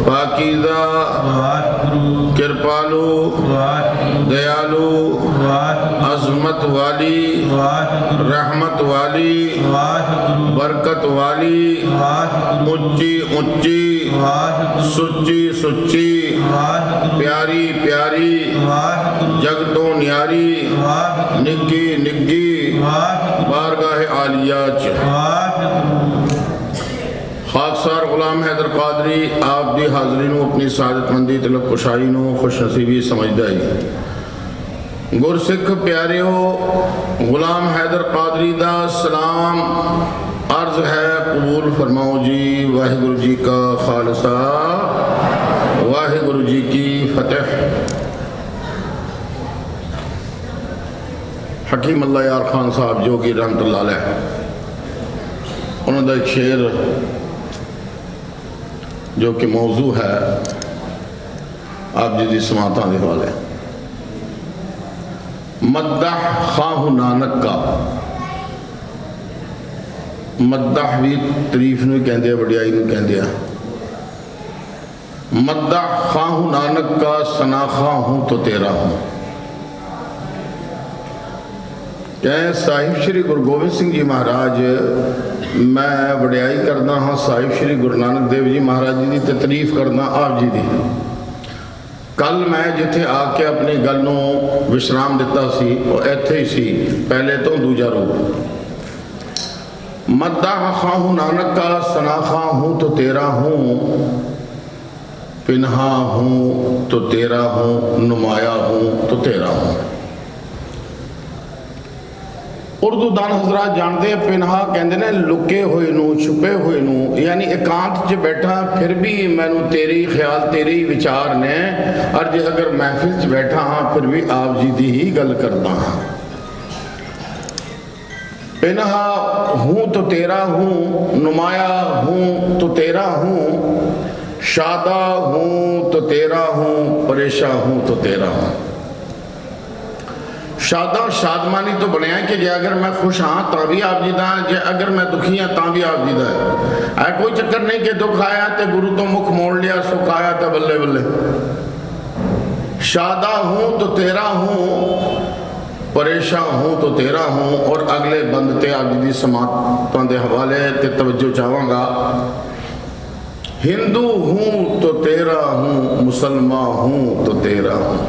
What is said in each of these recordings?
पाकीज़ा कृपालु दयालु अज़मत वाली रहमत वाली बरकत वाली ऊंची ऊंची सुच्ची सुच्ची प्यारी प्यारी जगतों न्यारी निग्गी निग्गी बारगाह आलिया खाकसार गुलाम हैदर कादरी आप दी हाज़री नूं अपनी सादतमंदी तलब कुशाई नूं खुश नसीबी समझदा है। गुरसिख प्यारियो गुलाम हैदर कादरी दा सलाम अर्ज है कबूल फरमाओ जी। वाहिगुरु जी का खालसा वाहिगुरु जी की फतेह। हकीम अल्लाह यार खान साहब जो कि रहमतुल्लाह अलैह उन्होंने एक शेर जो कि मौजू है आप जी की समाता के हवाले। मद्दाह खाहु नानक का मद्दाह भी तरीफ नूं कहंदे आ वडियाई नूं कहंदे आ। मद्दाह खाहु नानक का सनाखा हूँ तो तेरा हूँ। कह साहिब श्री गुरु गोबिंद सिंह जी महाराज मैं वडियाई करना हाँ साहिब श्री गुरु नानक देव जी महाराज जी की ते तारीफ करना आप जी की। कल मैं जिथे आके अपनी गल नूं विश्राम दिता सी वो इत्थे ही सी पहले तो दूजा रूप। मद्दाह खाहू नानक का सनाखा हूँ तो तेरा हूँ पिन्हा हूँ तो तेरा हूँ नुमाया हूँ तो तेरा हूँ। उर्दू दान हजरात जानते हैं पिन्हा कहते ने लुके हुए नू छुपे हुए नू यानी एकांत च बैठा फिर भी मैनू तेरे ही ख्याल तेरे ही विचार ने और जे अगर महफिल च बैठा हाँ फिर भी आप जी की ही गल करता हाँ। पिन्हा हूँ तो तेरा हूँ नुमाया हूँ तो तेरा हूँ शादा हूँ तो तेरा हूँ परेशा हूँ तो तेरा हूँ। शादा शादमानी तो बनया कि जे अगर मैं खुश हाँ तो भी आप जी दा जे अगर मैं दुखी हाँ तो भी आप जी दा है। कोई चक्कर नहीं कि दुख आया तो गुरु तो मुख मोड़ लिया सुख आया तो बल्ले बल्ले। शादा हूँ तो तेरा हूँ परेशा हूँ तो तेरा हूँ। और अगले बंद ते आप जी दी समातां दे हवाले ते तवज्जो चाहांगा। हिंदू हूँ तो तेरा हूँ मुसलमान हूँ तो तेरा हूँ।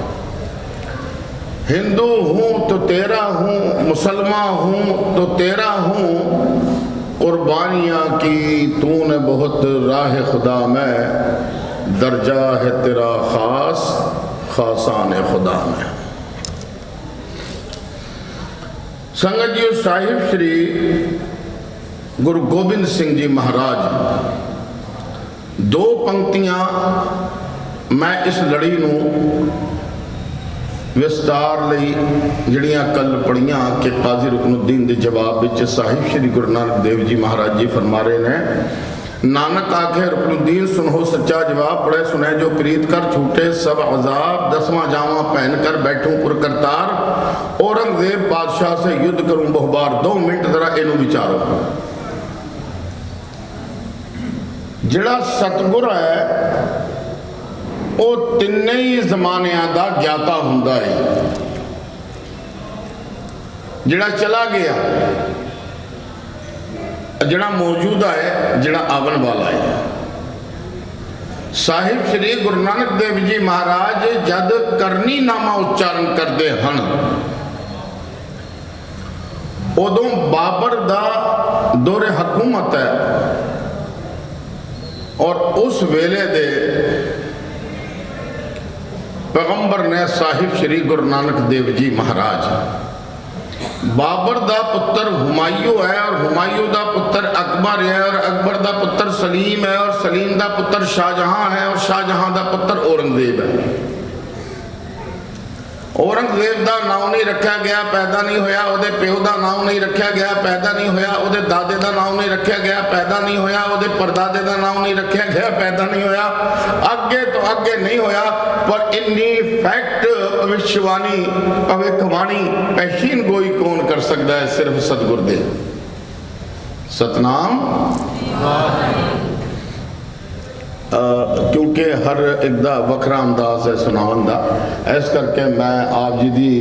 हिंदू हूँ तो तेरा हूँ मुसलमान हूँ तो तेरा हूँ। कुर्बानियाँ की तूने बहुत राह खुदा में दर्जा है तेरा खास खासान खुदा में। संगत जी साहिब श्री गुरु गोबिंद सिंह जी महाराज दो पंक्तियां मैं इस लड़ी नूं विस्तार लई जड़ियां कल पढ़ियां कि काजी रुकनुद्दीन के जवाब विच साहिब श्री गुरु नानक देव जी महाराज जी फरमा रहे ने। नानक आखे रुकनुद्दीन सुनो सच्चा जवाब पढ़े सुने जो प्रीत कर छूटे सब अजाब दसवां जावा पहन कर बैठूं पुर करतार औरंगजेब बादशाह से युद्ध करूं बहुबार। 2 मिनट जरा इनू विचारो। जिहड़ा सतगुर है वो तिन्ने ही जमानियां दा ज्ञाता हुंदा है। जिहड़ा चला गया जिहड़ा मौजूदा है जिहड़ा आवन वाला है। साहिब श्री गुरु नानक देव जी महाराज जद करनी नामा उच्चारण करते हैं उदों बाबर दा दौरे हुकूमत है और उस वेले दे पैगंबर ने साहिब श्री गुरु नानक देव जी महाराज बाबर दा पुत्र हुमायूं है और हुमायूं दा पुत्र अकबर है और अकबर दा पुत्र सलीम है और सलीम दा पुत्र शाहजहां है और शाहजहां दा पुत्र औरंगजेब है। औरंगजेब का नाम नहीं रखा गया पैदा नहीं होया, उहदे प्यो का नाम नहीं रखा गया पैदा नहीं होया, उहदे दादे का नाम नहीं रखा गया पैदा नहीं होया, उहदे परदादे का नाम नहीं रखा गया पैदा नहीं होया, अगे तो अगे नहीं होया। पर इन्नी फैक्ट भविष्यवाणी भविष्यवाणी पेशीन गोई कौन कर सकता है? सिर्फ सतगुर दे। सतनाम क्योंकि हर एक दा वखरा अंदाज है सुनावन का, इस करके मैं आप जी की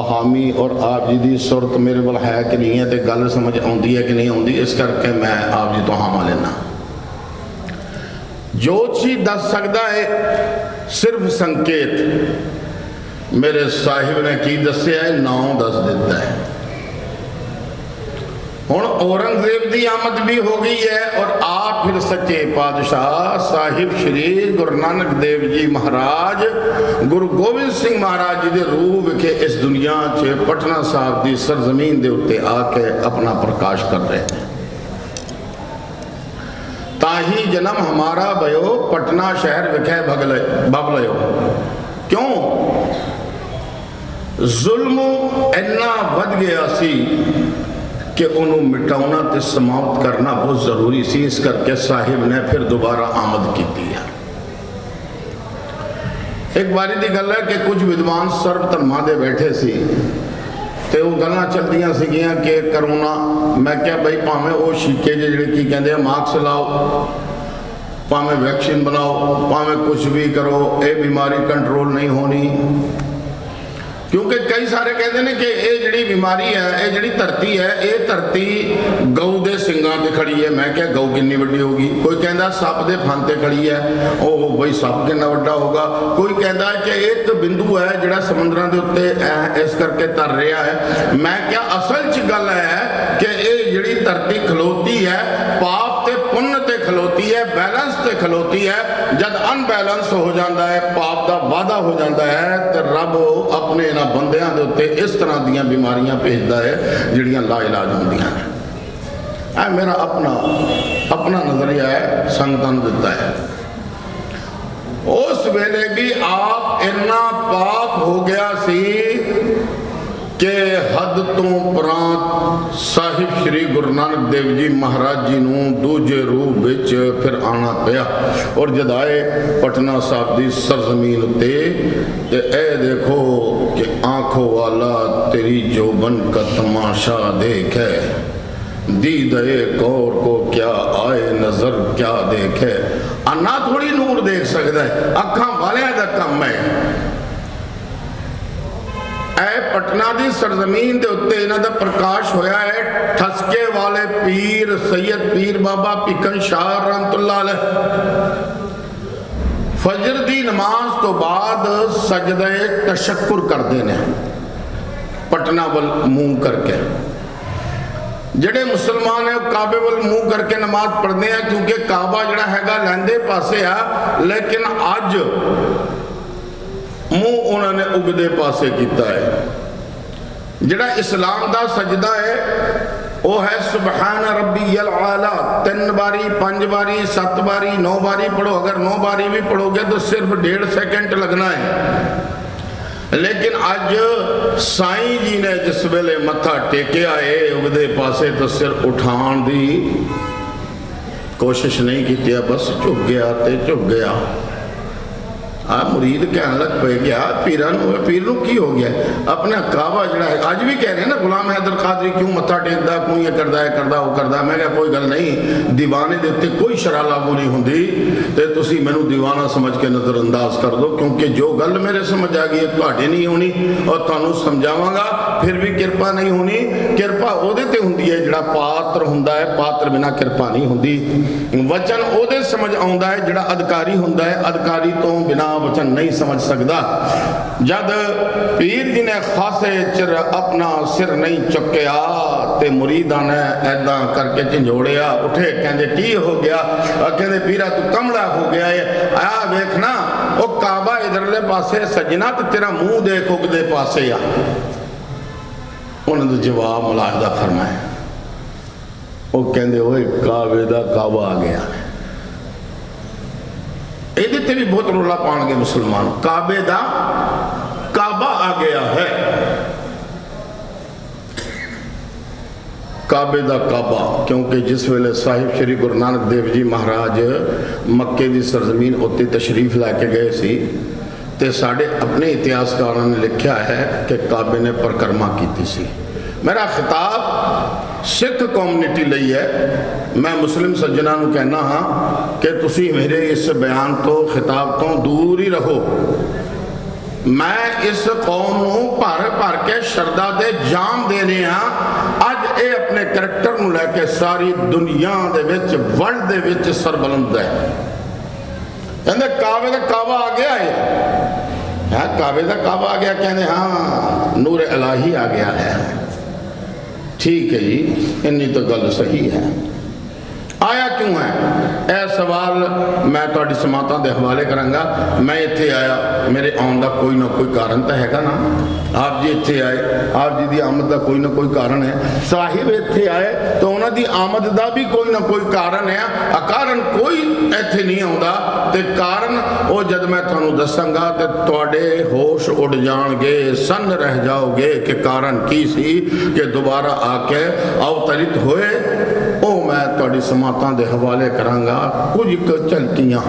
हामी और आप जी की सुरत मेरे को है कि नहीं है, तो गल समझ आती है कि नहीं आती, इस करके मैं आप जी तो हामा लेना। जो चीज दस सकता है सिर्फ संकेत, मेरे साहिब ने की दसिया है, नाम दस दिता है। हुण औरंगजेब की आमद भी हो गई है और आप फिर सच्चे पातशाह साहिब श्री गुरु नानक देव जी महाराज गुरु गोबिंद सिंह महाराज जी के रूह विखे इस दुनिया च पटना साहब की सरजमीन के उत्ते आके अपना प्रकाश कर रहे हैं। ताही जन्म हमारा भयो पटना शहर विखे बबलयो। क्यों? जुल्म इन्ना वध गया सी कि उन्होंने मिटाना तो समाप्त करना बहुत जरूरी सी, इस करके साहिब ने फिर दोबारा आमद की है। एक बारी की गल है कि कुछ विद्वान सर्व धर्मां दे बैठे सी ते वो गल्लां चलदियां सीगियां कि करोना, मैं क्या भाई भावें वो शीके जिहड़े की कहते हैं मास्क लाओ, भावें वैक्सीन बनाओ, भावें कुछ भी करो, ये बीमारी कंट्रोल नहीं होनी। क्योंकि कई सारे कहते हैं कि ये जिहड़ी बीमारी है, ये जिहड़ी धरती है, ये धरती गऊ के सिंगां ते खड़ी है। मैं क्या गऊ कितनी वड्डी होगी? कोई कहता सप के फन ते खड़ी है, ओ बई सप कितना वड्डा होगा। कोई कहता है कि एक बिंदु है जिहड़ा समुद्रां दे उत्ते इस करके तर रहा है। मैं क्या असल च गल है कि ये जिहड़ी धरती खलोती है पाप ते पुण्य ते खलोती है, बैलेंस ते खलोती है। जब अनबैलेंस हो जाता है, पाप का वाधा हो जाता है, तो रब अपने इन्हां बंदियां दे उत्ते इस तरह दीयां बीमारियां भेजदा है जिहड़ियां लाइलाज होंदियां ने। यह मेरा अपना नजरिया है, संगतां नूं दिता है। उस वेले भी आप इन्ना पाप हो गया सी कि हद तो उपरांत साहिब श्री गुरु नानक देव जी महाराज जी नूं दूजे रूप विच फिर आना पिया। और जद आए पटना साहब की सरजमीन उत्ते ते ए देखो कि आंखों वाला तेरी जोबन का तमाशा देखे, दीदे कौर को क्या आए नजर क्या देखे। अन्ना थोड़ी नूर देख सकता है, अखां वालियां दा काम है। पटना की सरजमीन के उत्ते इन्हां दा प्रकाश होया है। ठसके वाले पीर सैयद पीर बाबा भिकन शाह रहमतुल्लाह अलैह फजर की नमाज तो बाद सजदे तशक्कुर करते हैं पटना वल मुंह करके। ਜਿਹੜੇ मुसलमान है काबे वल मुंह करके नमाज पढ़ते हैं, क्योंकि काबा जड़ा हैगा लैंदे पासे आ, लेकिन अज मुंह उन्होंने उगदे पासे किया है। जड़ा इस्लाम का सजदा है वो है सुबहान रब्बियल आला। 3 बारी 5 बारी 7 बारी 9 बारी पढ़ो। अगर 9 बारी भी पढ़ोगे तो सिर्फ 1.5 सेकंड लगना है। लेकिन अज साईं जी ने जिस वेले मत्था टेकिया है उगदे पासे तो सिर उठाने की कोशिश नहीं की, बस झुक गया तो झुक गया। मुरीद कहने लग पे गया पीर की हो गया अपना काबा जड़ा है। अज भी कह रहे हैं ना गुलाम हैदर कादरी क्यों मत्था टेकदा, क्यों ये करदा वो करदा। मैं क्या कोई गल नहीं, दीवाने दे उत्ते कोई शरा लागू नहीं होंदी ते तुसी मैनू दीवाना समझ के नज़रअंदाज कर दो, क्योंकि जो गल मेरे समझ आ गई तुहाडे नहीं होनी और तुहानू समझावांगा फिर भी कृपा नहीं होनी। कृपा उहदे ते हुंदी है जिहड़ा पात्र हुंदा है, पात्र बिना कृपा नहीं हुंदी। वचन उहदे समझ आउंदा है जिहड़ा अधिकारी हुंदा है, अधिकारी तो बिना वचन नहीं समझ सकता। जद पीर जी ने खासे चिर अपना सिर नहीं चुकया ते मुरीदा ने ऐदा करके झंझोड़िया, उठे कहते की हो गया? कहते पीरा तू कमला हो गया है, आ वेखना वो काबा इधरले पासे सजना तो तेरा मुंह देख उगदे पासे आ। उन्होंने जवाब मुलाहिदा फरमाया, वो कहते ओए काबे दा काबा आ गया। ये भी बहुत रोला पाएंगे मुसलमान, काबे दा काबा आ गया है। काबे दा काबा, क्योंकि जिस वेले साहिब श्री गुरु नानक देव जी महाराज मक्के की सरजमीन उत्ते तशरीफ लैके गए सी ते साढ़े अपने इतिहासकारों ने लिखा है कि काबे ने परिक्रमा की सी। मेरा खिताब सिख कम्यूनिटी ਲਈ है। मैं मुस्लिम सज्जना ਨੂੰ कहना हाँ कि तुसी मेरे इस बयान तो खिताब तो दूर ही रहो। मैं इस कौम ਨੂੰ भर भर के शरदा दे जाम देने अज ये अपने करैक्टर ਨੂੰ लैके सारी दुनिया दे विच वर्ल्ड दे विच सरबलंद है। कहते काबे का काबा आ गया है, काबे का काबा आ गया, कहते हाँ नूर इलाही आ गया है। ठीक है जी, इन्नी तो गल सही है। आया क्यों है यह सवाल मैं तुहाडी समातां दे हवाले करांगा। मैं इत्थे आया, मेरे आउण दा कोई ना कोई कारण तो हैगा ना। आप जी इत्थे आए, आप जी दी आमद का कोई ना कोई कारण है। साहिब इत्थे आए तो उन्हां दी आमद का भी कोई ना कोई कारण है। अकारण कोई इत्थे नहीं आउंदा ते कारण वो जद मैं तुहानूं दसांगा ते तुहाडे होश उड़ जाणगे, सन्न रह जाओगे कि कारण की सी कि दोबारा आके अवतरित होए। वो मैं तुहाडी समातां दे हवाले करांगा। कुछ झलकियां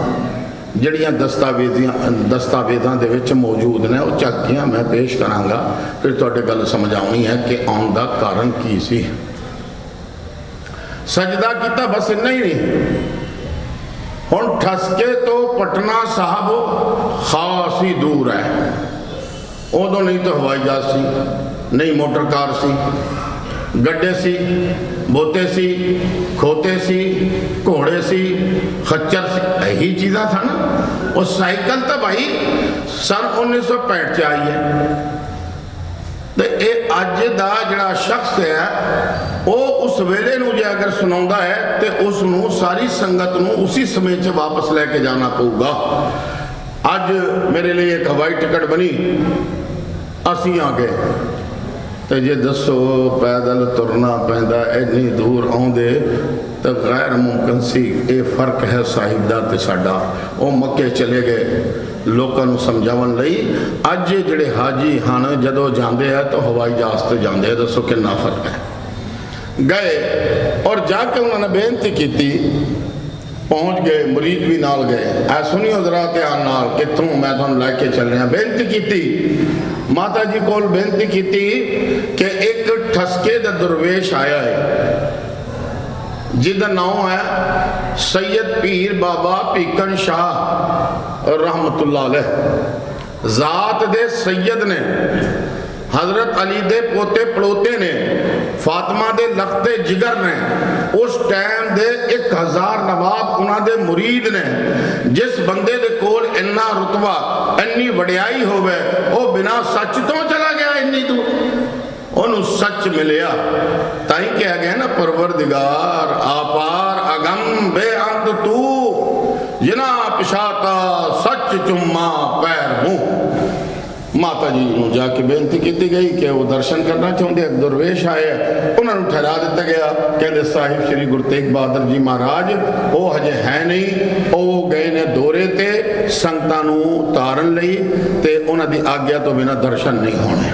जड़ियां दस्तावेज़ां दे विच मौजूद ने, वो झलकियां मैं पेश करांगा, फिर तुहाडे गल समझ आउणी है कि आउण दा कारण की सी। सजदा कीता बस इन्ना ही नहीं। हुण ठसके तो पटना साहब खास ही दूर है। उदों नहीं तो हवाई जहाज सी, नहीं मोटर कार सी, गड्ढे सी, बोते सी, खोते सी, घोड़े सी, खच्चर सी, यही चीज़ा था ना। और साइकिल तो भाई सन 1965 च आई है। तो ये अज का जड़ा शख्स है वो उस वेले नूं जे अगर सुनाउंदा है तो उसनूं सारी संगत नूं उसी समय च वापस लैके जाना पऊगा। अज मेरे लिए एक हवाई टिकट बनी, असी आ गए तो जे दसो पैदल तुरना पैंदा इन्नी दूर आउंदे तो गैर मुमकिन सी। ये फर्क है साहिब दा ते साडा। वो मक्के चले गए लोगों को समझावन लई। अज जिहड़े हाजी हन जदों जांदे है तो हवाई जहाज ते जांदे है। दसो कितना फर्क है। गए और जाके उन्होंने बेनती की, पहुँच गए, मुरीद भी नाल गए। ऐ सुनियो जरा ध्यान नाल कितों मैं तुहानूं लैके चल रहा। बेनती की माता जी कोल, बेनती की कि एक ठसके दा दरवेश आया है जिदा नाम है सैयद पीर बाबा भीकन शाह रहमतुल्लाह अलैह। जात दे सैयद ने, हजरत अली दे पोते पड़ोते ने, फातिमा दे लखते जिगर ने। उस टाइम दे 1000 नवाब उन्हां दे मुरीद ने। जिस बंदे दे कोल इन्ना रुतबा, इन्नी वडियाई होवे, वो बिना सच तो चला गया इन्नी दूर। उन्होंने सच मिलिया। ताई कहा गया ना, परवरदिगार आपार अगम बेअंत तू, जिना पिछाता सच चुम्मा पैर मुंह। माता जी को जाके बेनती की गई कि वो दर्शन करना चाहते। एक दरवेश आए, उन्होंने ठहरा दिता गया। कहते साहिब श्री गुरु तेग बहादुर जी महाराज वो हजे है नहीं, वो गए ने दौरे ते संगतां नूं तारन लई ते उन्हां दी आग्या तो बिना दर्शन नहीं होने।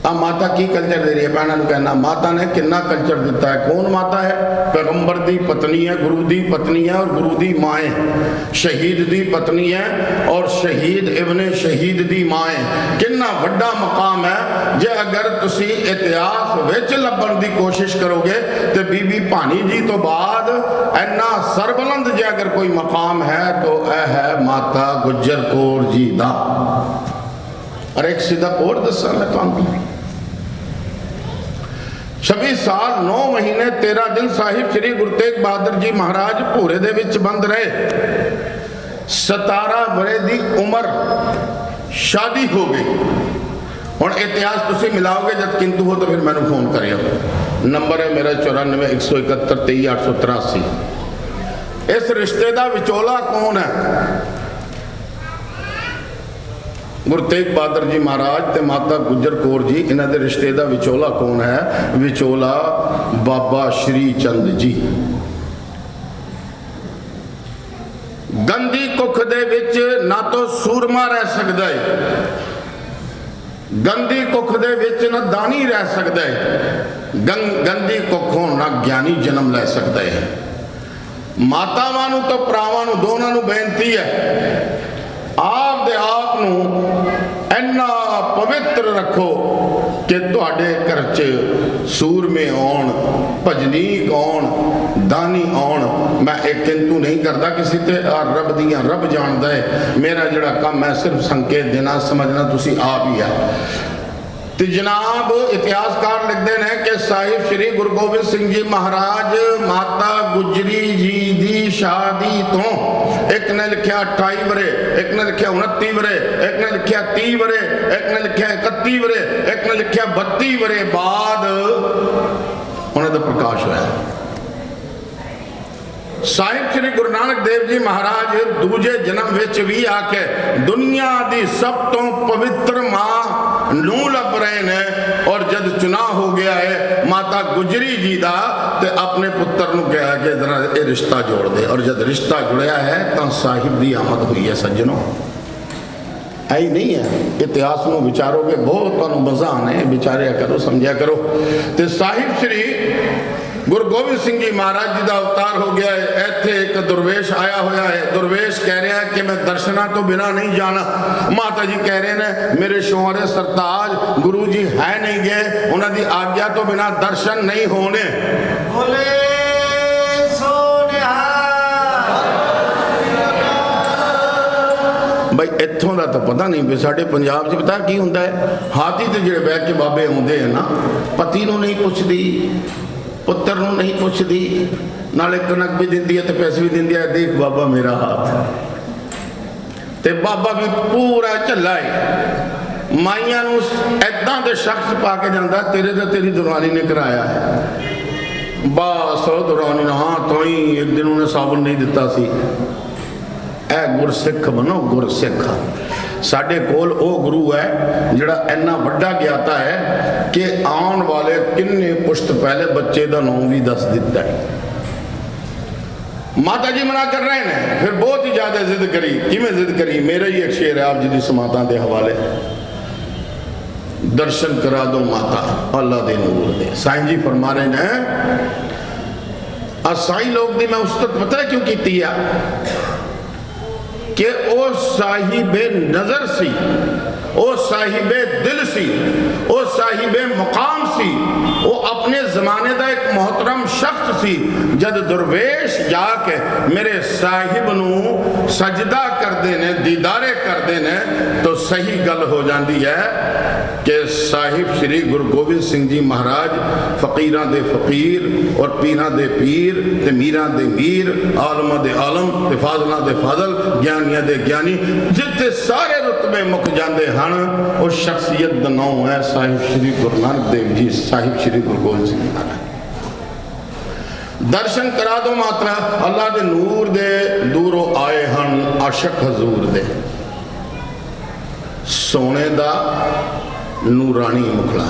अब माता की कल्चर दे रही है। भैनों को कहना माता ने कितना कल्चर दिता है। कौन माता है? पैगंबर दी पत्नी है, गुरु दी पत्नी है और गुरु दी माँ है। शहीद दी पत्नी है और शहीद इब्ने शहीद दी माँ है। कितना वड्डा मकाम है। जे अगर तुसी इतिहास विच लभण दी कोशिश करोगे तो बीबी भानी जी तो बाद इन्ना सरबलंद जे अगर कोई मकाम है तो यह है माता गुजर कौर जी दा। और एक सीधा और दसा मैं तुहानूं, 26 साल 9 महीने 13 दिन साहिब श्री गुरु तेग बहादुर जी महाराज भूरे दे विच बंद रहे। 17 वरे दी उम्र शादी हो गई। हुण इतिहास तुसीं मिलाओगे जब किंतु हो तो फिर मैनूं फोन करियो। नंबर है मेरा 94 171 23 883। इस रिश्ते का विचोला कौन है? गुरु तेग बहादुर जी महाराज ते माता गुजर कौर जी, इन्हां दे रिश्ते का विचोला कौन है? विचोला बाबा श्री चंद जी। गंदी कुख दे विच ना तो सूरमा रह सकता है, गंदी कुख दे विच ना दानी रह सकता है, गंदी कुखों ना ज्ञानी जन्म ले सकता है। मातावां नूं तो भरावां नूं दोनां नूं बेनती है, आप दे आप नूं इन्ना पवित्र रखो कि तुहाडे घर च सूरमे आउण, भजनीक आउण, दानी आउण। मैं एक किंतु नहीं करता किसी ते, और रब दियां रब जानदा है। मेरा जिहड़ा काम है सिर्फ संकेत देना, समझना तुसी आप ही है। तो जनाब इतिहासकार लिखते हैं कि साहिब श्री गुरु गोबिंद सिंह जी महाराज माता गुजरी जी की शादी तो एक ने लिखा 28 वरे, एक ने लिखा 29 वरे, एक ने लिखा 30 वरे, एक ने लिखा 31 वरे, एक ने लिखा 32 वरे बाद उन्होंने प्रकाश होया। साहिब श्री गुरु नानक देव जी महाराज दूजे जन्म विच भी आके दुनिया की सब तो पवित्र मां नू लभ रहे ने, और जब चुनाव हो गया है माता गुजरी जी का, तो अपने पुत्र नू कहा कि जरा ये रिश्ता जोड़ दे, और जब रिश्ता जुड़िया है तो साहिब की आमद हुई है। सज्जनों आई नहीं है, इतिहास में विचारोगे बहुत तुहानू मजा आना है, विचारिया करो, समझा करो। तो साहिब श्री गुरु गोबिंद सिंह जी महाराज जी का अवतार हो गया है। इत्थे एक दुर्वेश आया हुआ है, दुर्वेश कह रहा है कि मैं दर्शना तो बिना नहीं जाना। माता जी कह रहे हैं मेरे शौहरे सरताज गुरु जी है नहीं गए, उन्होंने आज्ञा तो बिना दर्शन नहीं होने। बोले भाई इत्थों का तो पता नहीं, भी साढ़े पंजाब च पता की होंदा है, हाथी ते जिहड़े बैठ के बाबे आउंदे हैं ना, पति नूं नहीं पुछदी, पुत्र नूं नहीं पुछदी, नाले कनक भी दिंदी है तो पैसे भी दिंदी है, देख बाबा मेरा हाथ। ते बाबा भी पूरा झल्ला है, माइया नूं ऐदां दे शख्स पा के जांदा, तेरे ते तेरी दुरानी ने कराया है। बस दुरानी ने हाँ तो ही एक दिन उन्हें साबुन नहीं दिता सी। ए गुरसिख बनो, गुरसिख। साढ़े कोल ओ गुरु है जिहड़ा इन्ना वड्डा ज्ञाता है कि आने वाले किन्ने पुश्त पहले बच्चे का नाम भी दस दिता है। माता जी मना कर रहे हैं, फिर बहुत ही ज्यादा जिद करी। किवें जिद करी? मेरा ही एक शेर है आप जी की समाता के हवाले, दर्शन करा दो माता अल्लाह दे नूर दे। साईं जी फरमा रहे हैं, साईं लोग दी मैं उस्तत पता है क्यों की कि ओ साहिबे नजर सी, ओ साहिबे दिल सी, ओ साहिबे मुकाम सी, वो अपने जमाने का एक मोहतरम शख्स सी। जद दुर्वेश जाके मेरे साहिब नू सजदा करते ने, दीदारे करते ने, तो सही गल हो जाती है कि साहिब श्री गुरु गोबिंद सिंह जी महाराज फकीरां दे फकीर और पीरां दे पीर ते मीरां दे मीर, आलमां दे आलम ते फाजलां दे फाजल, ज्ञानियां दे ज्ञानी, जिथे सारे रुतबे मुक जाते हैं उस शख्सियत का नाम है साहिब श्री गुरु नानक देव जी, साहिब श्री गुरु गोबिंद सिंह महाराज। दर्शन करा दो मात्रा अल्लाह दे नूर दे, दूरों आए हन आशक हजूर दे। सोने दा नूरानी मुखड़ा,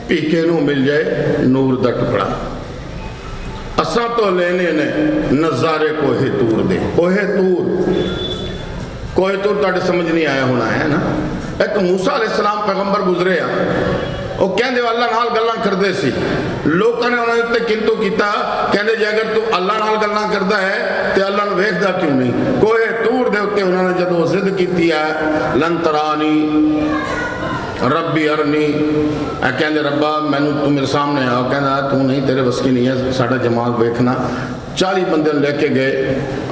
पीके नू मिल जाए नूर दा टुकड़ा। असा तो लेने ने नजारे कोहे तूर दे। कोहे तूर, कोहे तूर तुहाडे समझ नहीं आया होना है ना। एक मूसा अलैहिस्सलाम पैगंबर गुजरे आ, वो कहते अल्लाह नाल गल्लां करते सी, लोगों ने उन्होंने उत्ते किंतु किया, कहते जे अगर तू अल्लाह नाल गल्लां करता है तो अल्लाह नूं वेखदा क्यों नहीं। कोहे तूर दे उत्ते उन्होंने जदों जिद की है लन तरानी रब्बी अरनी, कहते रब्बा मैनू तू मेरे सामने आ, कहना तू नहीं, तेरे बस की नहीं है, साढ़ा जमात देखना। 40 बंदे लेके गए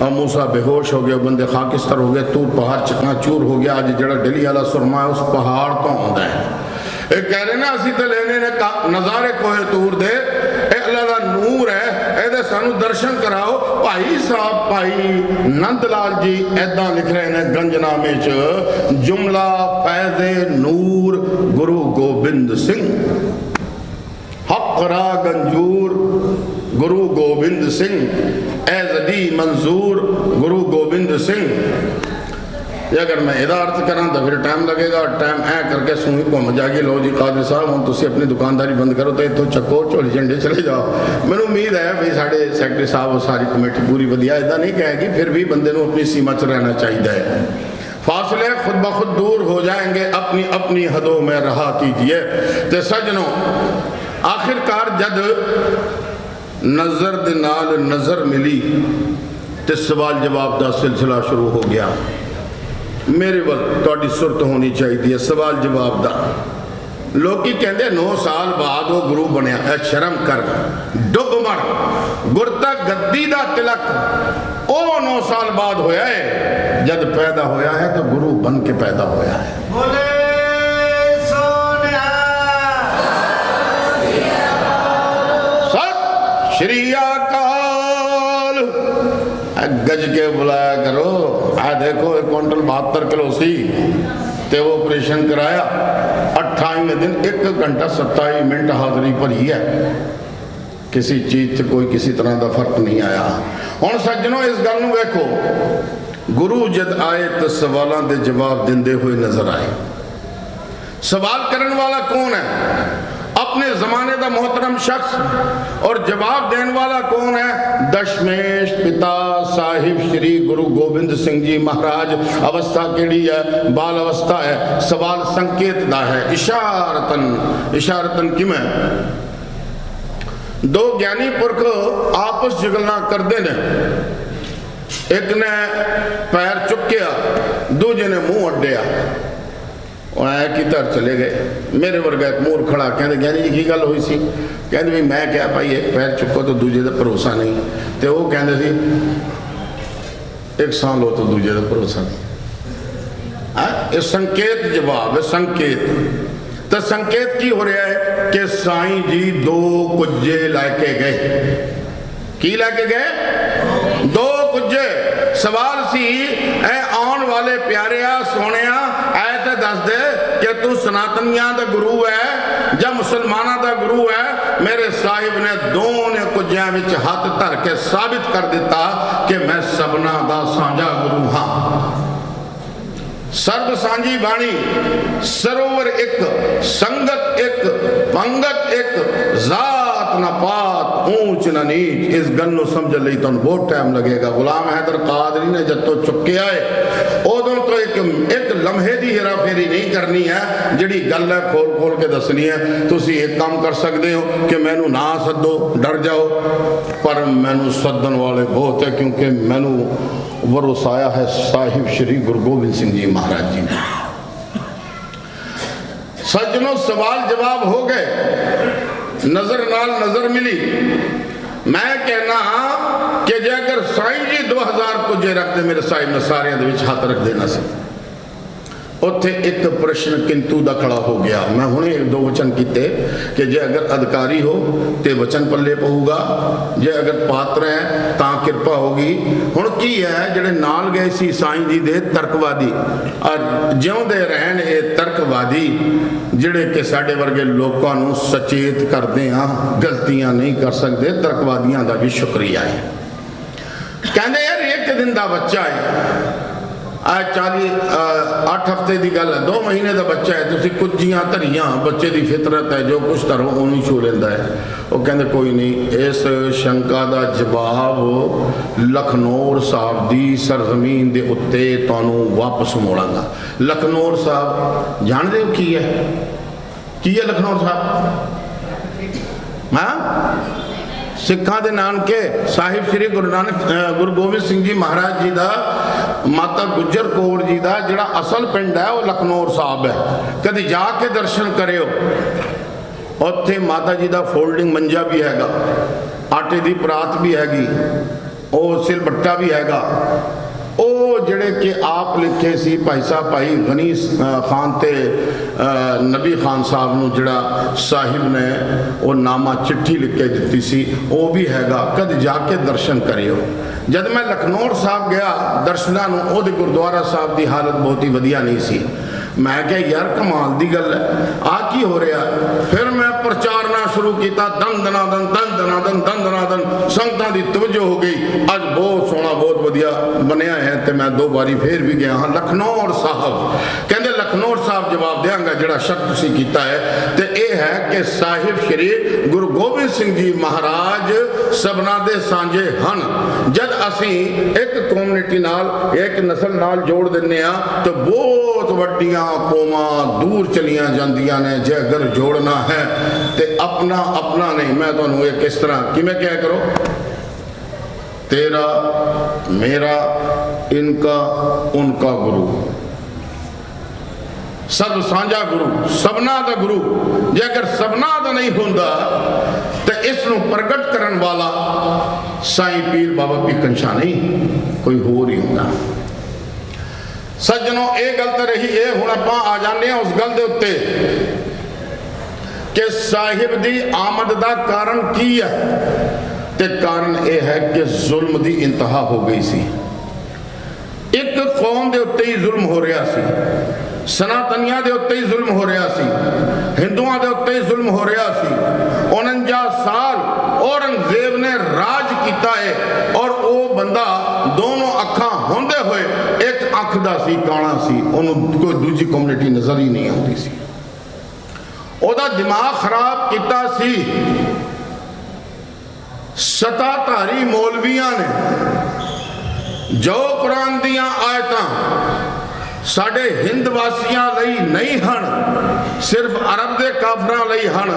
और मूसा बेहोश हो गया, बंदे खाकिस्तर हो गए, तू पहाड़ चकना चूर हो गया। अज जड़ा डेली वाला सुरमा है उस पहाड़ तो आता है। ये कह रहे ना असी तो लेने ने नज़ारे कोहे तूर दे, अल्लाह का नूर है, ये सानू दर्शन कराओ। भाई साहब भाई नंद लाल जी ऐदा लिख रहे हैं गंजनामे च, जुमला फैज़े नूर गुरु गोबिंद सिंह, हक रा गंजूर गुरु गोबिंद सिंह, एजदी मंजूर गुरु गोबिंद सिंह। अगर मैं यदा अर्थ करा तो फिर टाइम लगेगा, और टाइम ऐ करके सूही घूम जाएगी। लो जी कादरी साहब हम तुम अपनी दुकानदारी बंद करो तो इतों चक्को झोली झंडे चले जाओ। मैंने उम्मीद है भी साढ़े सैकटरी साहब और सारी कमेटी पूरी वधिया इदा नहीं कहेगी, फिर भी बंदे को अपनी सीमा च रहना चाहिए है। फासले खुद ब खुद दूर हो जाएंगे, अपनी अपनी हदों में रहा कीजिए। तो सजनों आखिरकार जद नज़र दे नाल नज़र मिली तो सवाल जवाब का सिलसिला शुरू हो गया। मेरे वाल तुहाडी सुरत होनी चाहिए सवाल जवाब का। लोकी कहते 9 साल बाद वो गुरु बनया। शर्म कर, डुब मर। गुरता गद्दी दा तिलक ओ 9 साल बाद होया है। जब पैदा होया है तो गुरु बन के पैदा होया है। बोले सत श्री अकाल। गज के बुलाया करो। आ देखो 1 क्विंटल 72 किलो सी ते वो ऑपरेशन कराया 28वें दिन 1 घंटा 27 मिनट हाजरी भरी है। किसी चीज से कोई किसी तरह का फर्क नहीं आया। हुण सज्जनों इस गल नूं वेखो, गुरु जद आए तो सवालों के जवाब देंदे हुए नजर आए। सवाल करने वाला कौन है? अपने जमाने का मोहतरम शख्स। और जवाब देने वाला कौन है? दशमेश पिता साहिब श्री गुरु गोबिंद सिंह जी महाराज। अवस्था केड़ी है? बाल अवस्था है। सवाल संकेत दा है, इशारतन। इशारतन किमें? 2 ज्ञानी पुरख आपस च गल्लां करदे ने। एक ने पैर चुक्या, दूजे ने मुंह अड्डिया। किधर चले गए? मेरे वर्गा एक मूर खड़ा, कहते ज्ञानी जी की गल हुई सी? कहते भी मैं क्या भाई एक पैर चुको तो दूजे का भरोसा नहीं। तो वो कहते सी एक सांस लो तो दूजे का भरोसा नहीं। ये संकेत जवाब है, संकेत। तो संकेत की हो रहा है कि साईं जी 2 कुज्जे लैके गए। की लैके गए? 2 कुज्जे। सवाल सी ए आने वाले प्यारिया सोनिया ऐ ते दस दे कि तू सनातनियां दा गुरु है या मुसलमाना दा गुरु है। मेरे साहिब ने दोनों कुज्जियां विच हाथ धर के साबित कर दिता कि मैं सबना दा सांझा गुरु हाँ। सर्व सांझी बाणी, सरोवर एक, संगत एक, पंगत एक, जात न पात, ऊंच न नीच। इस गल नूं समझ लई तुहानूं बहुत टाइम लगेगा। गुलाम हैदर कादरी ने जदों चुक्या है उदों तो एक लम्हे की हेरा फेरी नहीं करनी है। जिहड़ी गल है खोल खोल के दसनी है। तुसीं एक काम कर सकते हो कि मैनू ना सदो, डर जाओ, पर मैनू सदन वाले बहुत है, क्योंकि मैनू वरोसाया है साहिब श्री गुरु गोबिंद सिंह जी महाराज जी ने। सज्जनों सवाल जवाब हो गए, नजर नाल नजर मिली। मैं कहना कि जे अगर साईं जी 2000 कुजे रखते मेरे साहिब ने सारे हाथ रख देना सी। उत्थे एक प्रश्न किंतु दा खड़ा हो गया। मैं हुणे 2 वचन किते कि जे अगर अधिकारी हो तो वचन पल्ले पऊगा, जे अगर पात्र है तो कृपा होगी। हुण की है जिहड़े नाल गए सी साईं जी दे तर्कवादी और जिउंदे रहन ये तर्कवादी जिहड़े कि साडे वर्गे लोकां नूं सचेत करदे आ, गलतियां नहीं कर सकते। तर्कवादियां दा भी शुक्रिया है। कहंदे यार 1 दिन दा बच्चा है, 8 हफ्ते की गल है, 2 महीने का बच्चा है, तुसी कुज्जियां धरियां, बच्चे की फितरत है, जो कुछ धरो उन्हीं छू लेंदा है। वो कहते कोई नहीं, इस शंका का जवाब लखनौर साहब की सरजमीन के उत्ते तुहानूं वापस मोड़ांगा। लखनौर साहब जानते हो की है लखनौर साहब? हाँ, सिखा दे नानके साहिब श्री गुरु गोबिंद सिंह जी महाराज जी का माता गुजर कौर जी का जिहड़ा असल पिंड है वो लखनौर साहब है। कभी जाके दर्शन करियो, उत्थे माता जी का फोल्डिंग मंजा भी हैगा, आटे की परात भी हैगी, वो सिलबट्टा भी हैगा। ਉਹ ਜਿਹੜੇ कि आप लिखे सी भाई साहब भाई गनी खान ते नबी खान साहब नूं जिहड़ा साहिब ने वो नामा चिट्ठी लिख के दिती सी, वो भी हैगा। कद जाके दर्शन करियो। जब मैं लखनौर साहब गया दर्शनां नूं, ओहदे गुरुद्वारा साहब की हालत बहुत ही वधिया नहीं सी। मैं क्या यार कमाल की गल है, आ की हो रहा। फिर मैं प्रचारना शुरू किया, दन दनादन दन दनादन दन दनादन, संगतां दी तवज्जो हो गई। अज बहुत सोहना बहुत वधिया बनया है। तो मैं 2 बारी फिर भी गया हाँ लखनौर साहब। कहते लखनौर साहब जवाब देंगा जिहड़ा शब्द तुसीं कीता है, तो यह है कि साहिब श्री गुरु गोबिंद सिंह जी महाराज सबना दे सांझे हन। जद असीं एक कम्युनिटी नाल एक नस्ल नाल जोड़ दिंदे आ तो बहुत वड्डियां कौमां दूर चलियां जांदियां ने। जे अगर जोड़ना है तो अपना अपना नहीं। मैं तुहानूं एक इस तरह किवें क्या करो, तेरा मेरा इनका उनका गुरु। सर्व साझा गुरु, सबना दा गुरु। जे अगर सबना दा नहीं होंदा तो इसनू प्रगट करन वाला साईं पीर बाबा भीखन शाह नहीं, कोई होर ही होंदा। सज्जनों, ये गल तो रही है। हुण आपां आ जाने उस गल दे उत्ते कि साहिब दी आमद दा कारण की है। ते कारण यह है कि जुल्म दी इंतहा हो गई सी। एक कौम दे उत्ते ही जुल्म हो रहा सी, सनातनियां दे उत्ते ही जुल्म हो रहा सी, हिंदुआं दे उत्ते ही जुल्म हो रहा सी। 49 साल औरंगजेब ने राज किया है और वो बंदा दोनों अखां होंदे हुए एक अख दा सी काणा सी, उन्होंने कोई दूजी कम्युनिटी नजर ही नहीं आती सी। ओदा दिमाग खराब किया सी सत्ताधारी मौलवियां ने, जो कुरान दियां आयतां साडे हिंद वासियां लई नहीं हन, सिर्फ अरब दे काफरां लई हन,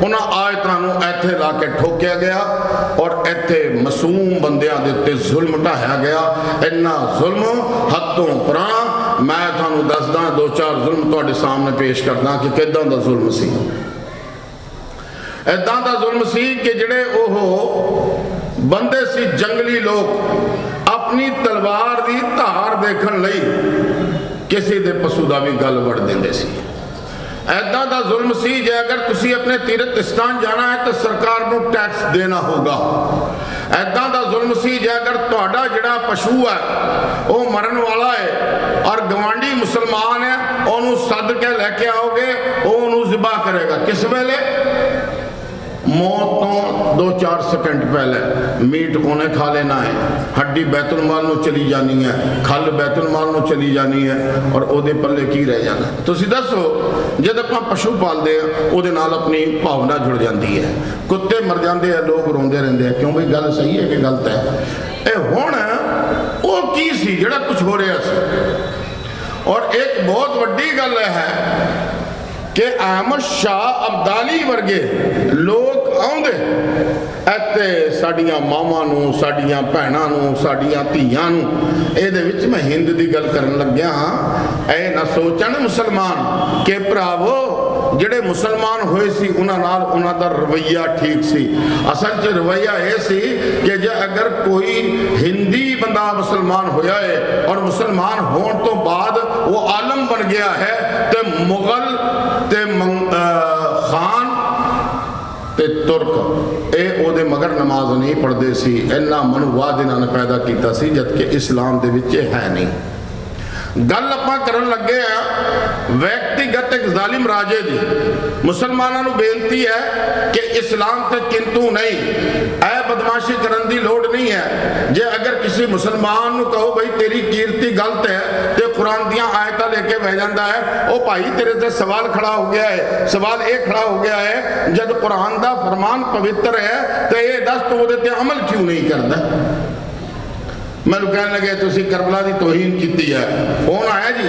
उन्हां आयतां नूं इत्थे ला के ठोकिया गया और इत्थे मासूम बंदियां दे उत्ते जुल्म ढाया गया। इन्ना जुल्म हदों परां। मैं तुहानूं दसदा 2-4 जुल्म तुहाडे सामने पेश करदा कि किदां दा जुल्म सी। इदां दा जुल्म सी कि जिहड़े ओह बंदे सी जंगली लोग, अपनी तलवार की धार देखने लई किसी दे पशु का भी गल वड़ देंदे सी। ऐदा दा जुल्म सी जे अगर तुसी अपने तीर्थ स्थान जाना है तो सरकार को टैक्स देना होगा। ऐदा दा जुल्म सी जे अगर तुहाडा जिहड़ा पशु है वो मरन वाला है और गवांडी मुसलमान है, उन्होंने सद के लैके आओगे, वो उन्होंने ज़िबा करेगा किस वेले? मौत तो 2-4 सेकंड पहले। मीट उन्हें खा लेना है, हड्डी बैतुल माल नूं चली जानी है, खल बैतुल माल नूं चली जानी है और ओदे पल्ले की रह जाना। तुसी दसो, जब आपां पशु पालदे आ ओदे नाल अपनी भावना जुड़ जाती है। कुत्ते मर जाते हैं, लोग रोंदे रहंदे हैं, क्यों भाई गल सही है कि गलत है? हुण वो की सी जिहड़ा कुछ हो रहा सी। और एक बहुत वड्डी गल है कि अहमद शाह अब्दाली वर्गे लोग आउंदे इत्ते साडियां मावां नूं, साडियां भैणां नूं, साडियां धीआं नूं, इहदे विच मैं हिंद दी गल करन लग्या हां। ऐ ना सोचण मुसलमान कि भरावो जिहड़े मुसलमान होए सी उन्हां नाल उन्हां दा रवैया ठीक सी। असल च रवैया यह सी कि जे अगर कोई हिंदी बंदा मुसलमान होया है और मुसलमान होने तो बाद वो आलम बन गया है तो मुगल ते खान ते तुर्क ए ओदे मगर नमाज नहीं पढ़ते सी। इन्ना मनुवाद इन्होंने पैदा किया सी, जबकि इस्लाम दे विच है नहीं। गल आपां करन लगे आ व्यक्तिगत एक जालिम राजे दी। मुसलमानों नूं बेनती है कि इस्लाम ते किंतु नहीं, ऐ बदमाशी करन दी लोड़ नहीं है। जे अगर किसी मुसलमान नूं कहो भाई तेरी कीर्ति गलत है तो कुरान दियां आयतां लेके बह जाता है, ओ भाई तेरे ते सवाल खड़ा हो गया है। सवाल ये खड़ा हो गया है जब कुरान दा फरमान पवित्र है तो ये दस तो उहदे ते अमल क्यों नहीं करता? मैं कहने लगे तुसी करबला की तोहीन की है। फोन आया जी,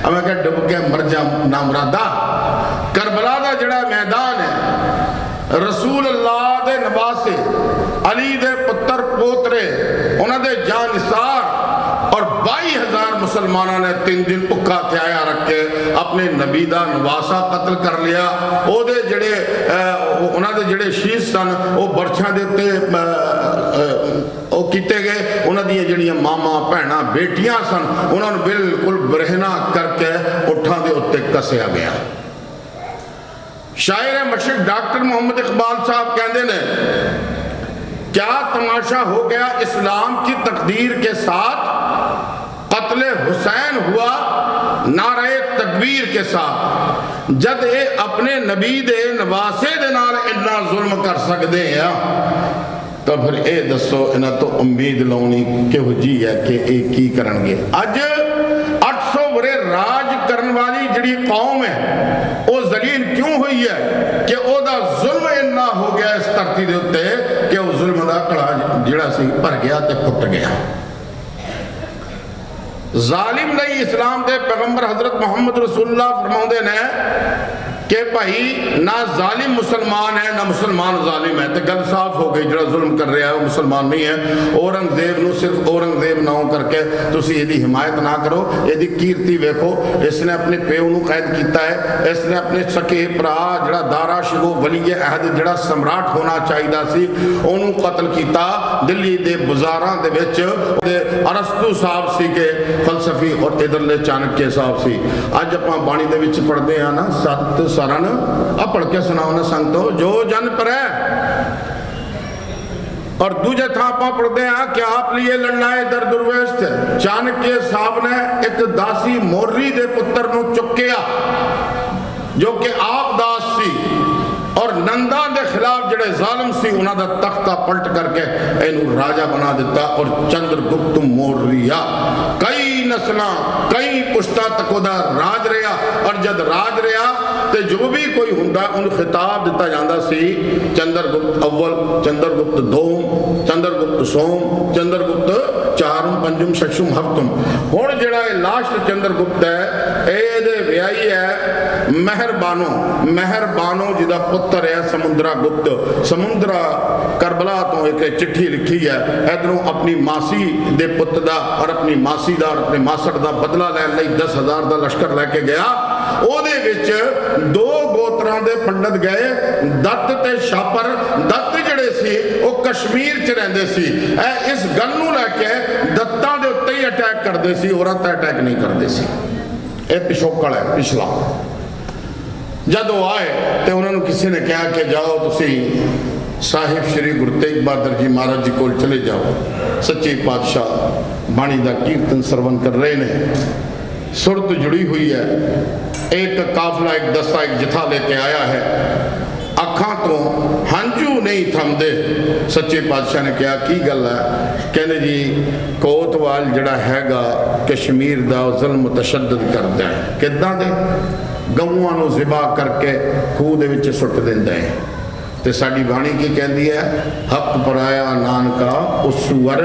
मैं क्या डुब के मर जा ना मुरादा। करबला का जिहड़ा मैदान है रसूल अल्लाह दे नवासे अली दे पुत्र पोतरे उन्होंने जानिसार और 22,000 मुसलमानों ने 3 दिन भुखा त्याया रख के अपने नबी का नवासा कतल कर लिया। ओदे जिहड़े उन्होंने जिहड़े शीश सन वो बरछां दे उत्ते किए गए। उन्होंने जिहड़ियां मामा भैणां बेटियां सन उन्होंने बिल्कुल बरहना करके उठां दे उत्ते कसिया गया। शायर मशरिक डॉक्टर मोहम्मद इकबाल साहब कहते हैं, क्या तमाशा हो गया इस्लाम की तकदीर के साथ, कत्ले हुसैन हुआ नारे तकबीर के साथ। जद ये अपने नबी दे नवासे दे नाल इन्ना जुल्म कर सकते हैं तो फिर ये दसो इन्हां तो उम्मीद लाउणी किहो जी है कि ये की करनगे। अज 800 वरे राज करन वाली जिहड़ी कौम है वो जलील क्यों हुई है कि ओदा जुल्म इन्ना हो गया इस धरती दे उत्ते कि उस जुल्म दा कड़ा जिहड़ा सी भर गया ते फुट गया। जालिम नहीं इस्लाम के पैगंबर हजरत मुहम्मद रसूलुल्लाह फरमाउंदे ने कि भाई ना जालिम मुसलमान है ना मुसलमान जालिम है, तो गल साफ हो गई, जो जुल्म कर रहा है वो मुसलमान नहीं है। औरंगजेब नूं सिर्फ औरंगजेब ना करके तुसी इसकी हिमायत ना करो। इसकी कीर्ति वेखो, इसने अपने प्यो नूं कैद किया है, इसने अपने सके भरा जिहड़ा दारा शिगो वली अहद जिहड़ा सम्राट होना चाहिए सी उहनूं कतल किया। दिल्ली के बाजारां दे विच अरस्तू साहब सी के फलसफी और इधरले चाणक्य साहब सी। अज आपां बाणी दे विच पढ़दे आ ना, सत सरन आ पढ़ के सुनाओ ना संगतो, जो जन पर है। और दूजे था आप पढ़ते हैं कि आप लिए लड़ना है दर दुर्वेश। चाणक्य साहब ने एक दासी मोरी दे पुत्र नूं चुक्या जो कि आप दास सी और नंदा के खिलाफ जिहड़े जालिम सी उन्हां दा तख्ता पलट करके इहनूं राजा बना दिता और चंद्रगुप्त मौर्य कई नस्लां कई पुश्तां तक उहदा राज रहा। और जब राज रहा तो जो भी कोई हुंदा उन्हें खिताब दिता जाता सी चंद्रगुप्त अव्वल, चंद्रगुप्त दोम, चंद्रगुप्त सोम, चंद्रगुप्त चारुम, पंजुम, छठुम, हफ्तुम। हुण जिहड़ा लास्ट चंद्रगुप्त है ये विआही है मेहरबानो, मेहरबानो जिहदा पुत्र है समुद्रा गुप्त। समुद्रा करबला तो एक चिट्ठी लिखी है, इधरों अपनी मासी दे पुत्र दा और अपनी मासी दा और अपने मासड़ दा बदला लैण लई 10,000 दा लश्कर लैके गया। ਉਹਦੇ ਵਿੱਚ दो गोत्रां दे पंडित गए, दत्त ते छापर। दत्त ਜਿਹੜੇ ਸੀ ਉਹ कश्मीर च ਰਹਿੰਦੇ ਸੀ। इस गल ਨੂੰ ਲੈ के दत्तां ਦੇ ਉੱਤੇ ही अटैक करते सी, औरां ते अटैक नहीं करते सी। ਇਹ ਪਿਛੋਕੜ है पिछला। जदों आए तो उन्होंने किसी ने कहा कि जाओ तुसी साहिब श्री गुरु तेग बहादुर जी महाराज जी को चले जाओ, सच्चे पातशाह बाणी का कीर्तन सरवण कर रहे हैं, सुरत जुड़ी हुई है। एक काफिला एक दस्ता एक जथा लेके आया है, अखां तो हंझू नहीं थमदे। सच्चे पातशाह ने कहा की गल है? कहने जी कोतवाल जड़ा हैगा कश्मीर दा जुल्म तशद्दुद करदा है। किदां दे? गऊआं नूं ज़िबा करके खूह दे विच सुट दिंदा है। ते साडी बाणी की कहती है, हक पराया नानका उस सुअर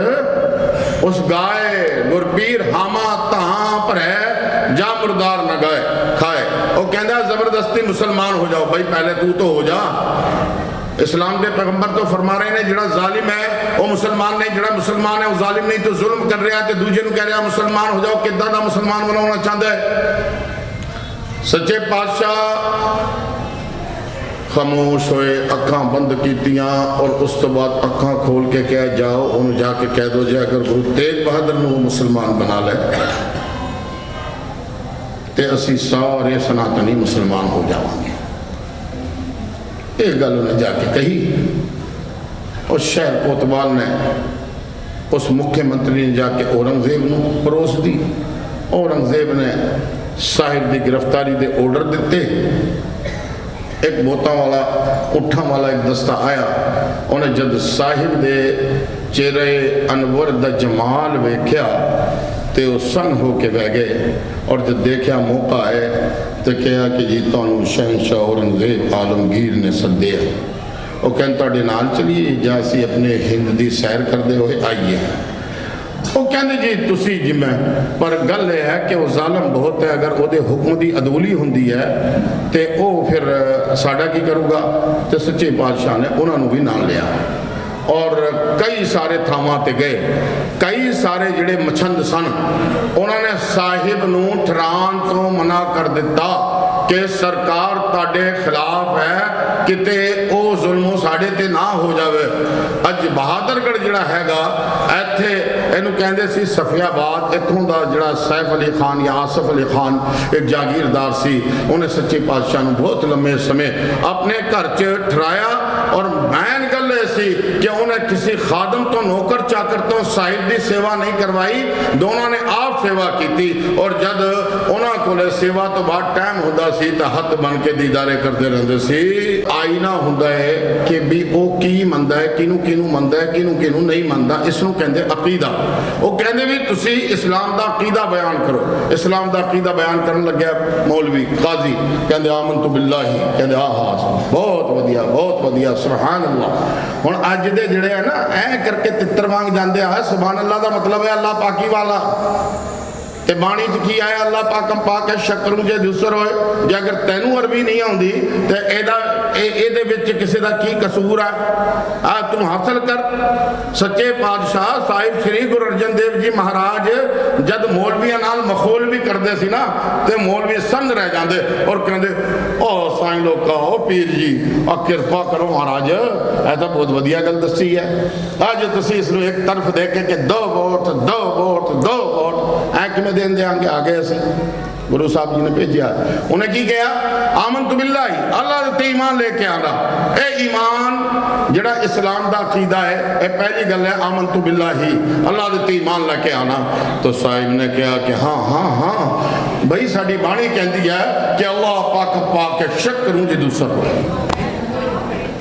उस गाय गुरपीर हामा तहां पर है जा मुर्दार न गए खाए। वो कहता जबरदस्ती मुसलमान हो जाओ। भाई पहले तू तो हो जा। इस्लाम के पैगंबर तो फरमा रहे हैं जिहड़ा जालिम है वो मुसलमान नहीं, जिहड़ा मुसलमान है वो जालिम नहीं। तो जुल्म कर रहा है तो दूजे नूं कह रहा मुसलमान हो जाओ। किदां दा मुसलमान बनाना चाहता है? सच्चे पातशाह खामोश होए, अखां बंद कीतियां और उस तो बाद अखां खोल के कह जाओ उन्हें जाके कह दो जे अगर गुरु तेग बहादुर नूं मुसलमान बना ले तो असी सारे सनातनी मुसलमान हो जावांगे। ये गल उन्हें जाके कही। उस शहर कोतवाल ने उस मुख्यमंत्री ने जाके औरंगजेब नूं परोस दी। औरंगजेब ने साहिब की गिरफ्तारी के ऑर्डर दिते। एक बोतां वाला उठां वाला एक दस्ता आया, उन्हें जब साहिब दे चेहरे अनवर दा जमाल वेख्या तो वह सन हो के बह गए। और जब देखा मौका है तो कहा कि जी तुहानूं शहनशाह औरंगजेब आलमगीर ने सद्दे। वो कहते तुहाडे नाल चलीए जां असीं अपने हिंद की सैर करते हुए आइए। वो कहते जी तुसी जिम्मे, पर गल यह है कि वह जालम बहुत है। अगर वो हुक्म की अदूली होंगी है तो वह फिर साडा की करूँगा। तो सच्चे पातशाह ने उन्होंने भी नाल लिया और कई सारे थावां ते गए। कई सारे जिहड़े मछंद सन उन्होंने साहिब नूं ठरान तो मना कर दिता कि सरकार तुहाडे खिलाफ है, किते ओ जुल्म साडे ते ना हो जावे। अज बहादुरगढ़ जिहड़ा हैगा इत्थे इहनूं कहंदे सी सफियाबाद। इत्थों दा जिहड़ा सैफ अली खान या आसफ अली खान एक जागीरदार सी, उन्हें सच्चे पातशाह नूं बहुत लंबे समय अपने घर च ठहराया। और मैन गल ऐसी कि उन्हें किसी खादम तो नौकर चाकर तो साहिब की सेवा नहीं करवाई, दोनों ने आप सेवा की। और जब उन्होंने को सेवा तो बाद टाइम होता सी तो हथ बन के दीदारे करते रहते सी। आईना होंदा है कि भी वो की मनदा है, किनू किनू मनदा है, किनू किनू नहीं मनदा। इसनूं कहंदे अकीदा। वो कहंदे भी तुसी इस्लाम दा अकीदा बयान करो। इस्लाम दा अकीदा बयान करन लग्या मौलवी काजी, कहंदे आमन तु बिल्लाही, कहंदे हाँ हाँ बहुत वधिया बहुत वधिया सुभान अल्लाह। हुण अज दे जिहड़े है ना ऐ करके तित्र वांग जांदे आ। सुभान अल्लाह दा मतलब है अल्लाह पाकी वाला। ਤੇ ਬਾਣੀ 'ਚ ਕੀ ਆਇਆ? ਅੱਲਾਹ ਪਾਕਮ ਪਾਕ ਹੈ ਸ਼ਕਰੂ ਜੇ ਦੂਸਰ ਹੋਏ। ਜੇ ਅਗਰ ਤੈਨੂੰ ਅਰਬੀ ਨਹੀਂ ਆਉਂਦੀ ਤੇ ਇਹਦੇ ਵਿੱਚ ਕਿਸੇ ਦਾ ਕੀ ਕਸੂਰ ਆ? ਤੂੰ ਹਾਸਲ ਕਰ। ਸੱਚੇ ਪਾਤਸ਼ਾਹ ਸਾਹਿਬ ਸ੍ਰੀ ਗੁਰੂ ਅਰਜਨ ਦੇਵ ਜੀ ਮਹਾਰਾਜ ਜਦ ਮੌਲਵੀਆਂ ਨਾਲ ਮਖੌਲ ਵੀ ਕਰਦੇ ਸੀ ਨਾ ਤੇ ਮੌਲਵੀ ਸੰਗ ਰਹਿ ਜਾਂਦੇ ਔਰ ਕਹਿੰਦੇ ਉਹ ਸਾਈਂ ਲੋਕਾ ਉਹ ਪੀਰ ਜੀ ਆ ਕਿਰਪਾ ਕਰੋ ਮਹਾਰਾਜ, ਇਹ ਤਾਂ ਬਹੁਤ ਵਧੀਆ ਗੱਲ ਦੱਸੀ ਹੈ। ਅੱਜ ਤੁਸੀਂ ਇਸ ਨੂੰ ਇੱਕ ਤਰਫ ਦੇ ਕੇ ਕਿ ਦੋ ਵੋਟ ਐ ਕਿਵੇਂ ਦੇਣ ਦਿਆਂਗੇ? ਆ ਗਏ ਅਸੀਂ गुरु साहब जी ने भेजा। उन्हें की कहा? आमनतु बिल्लाहि, अल्लाह ते ईमान लेके आना। ए ईमान जिहड़ा इस्लाम दा अकीदा है, ये पहली गल है आमनतु बिल्लाहि, अल्लाह ते ईमान लेके आना। तो साहिब ने कहा कि हाँ हाँ हाँ भाई साडी बाणी कहती है कि अल्लाह पाक पाक के शक करूं जे दूसर हो।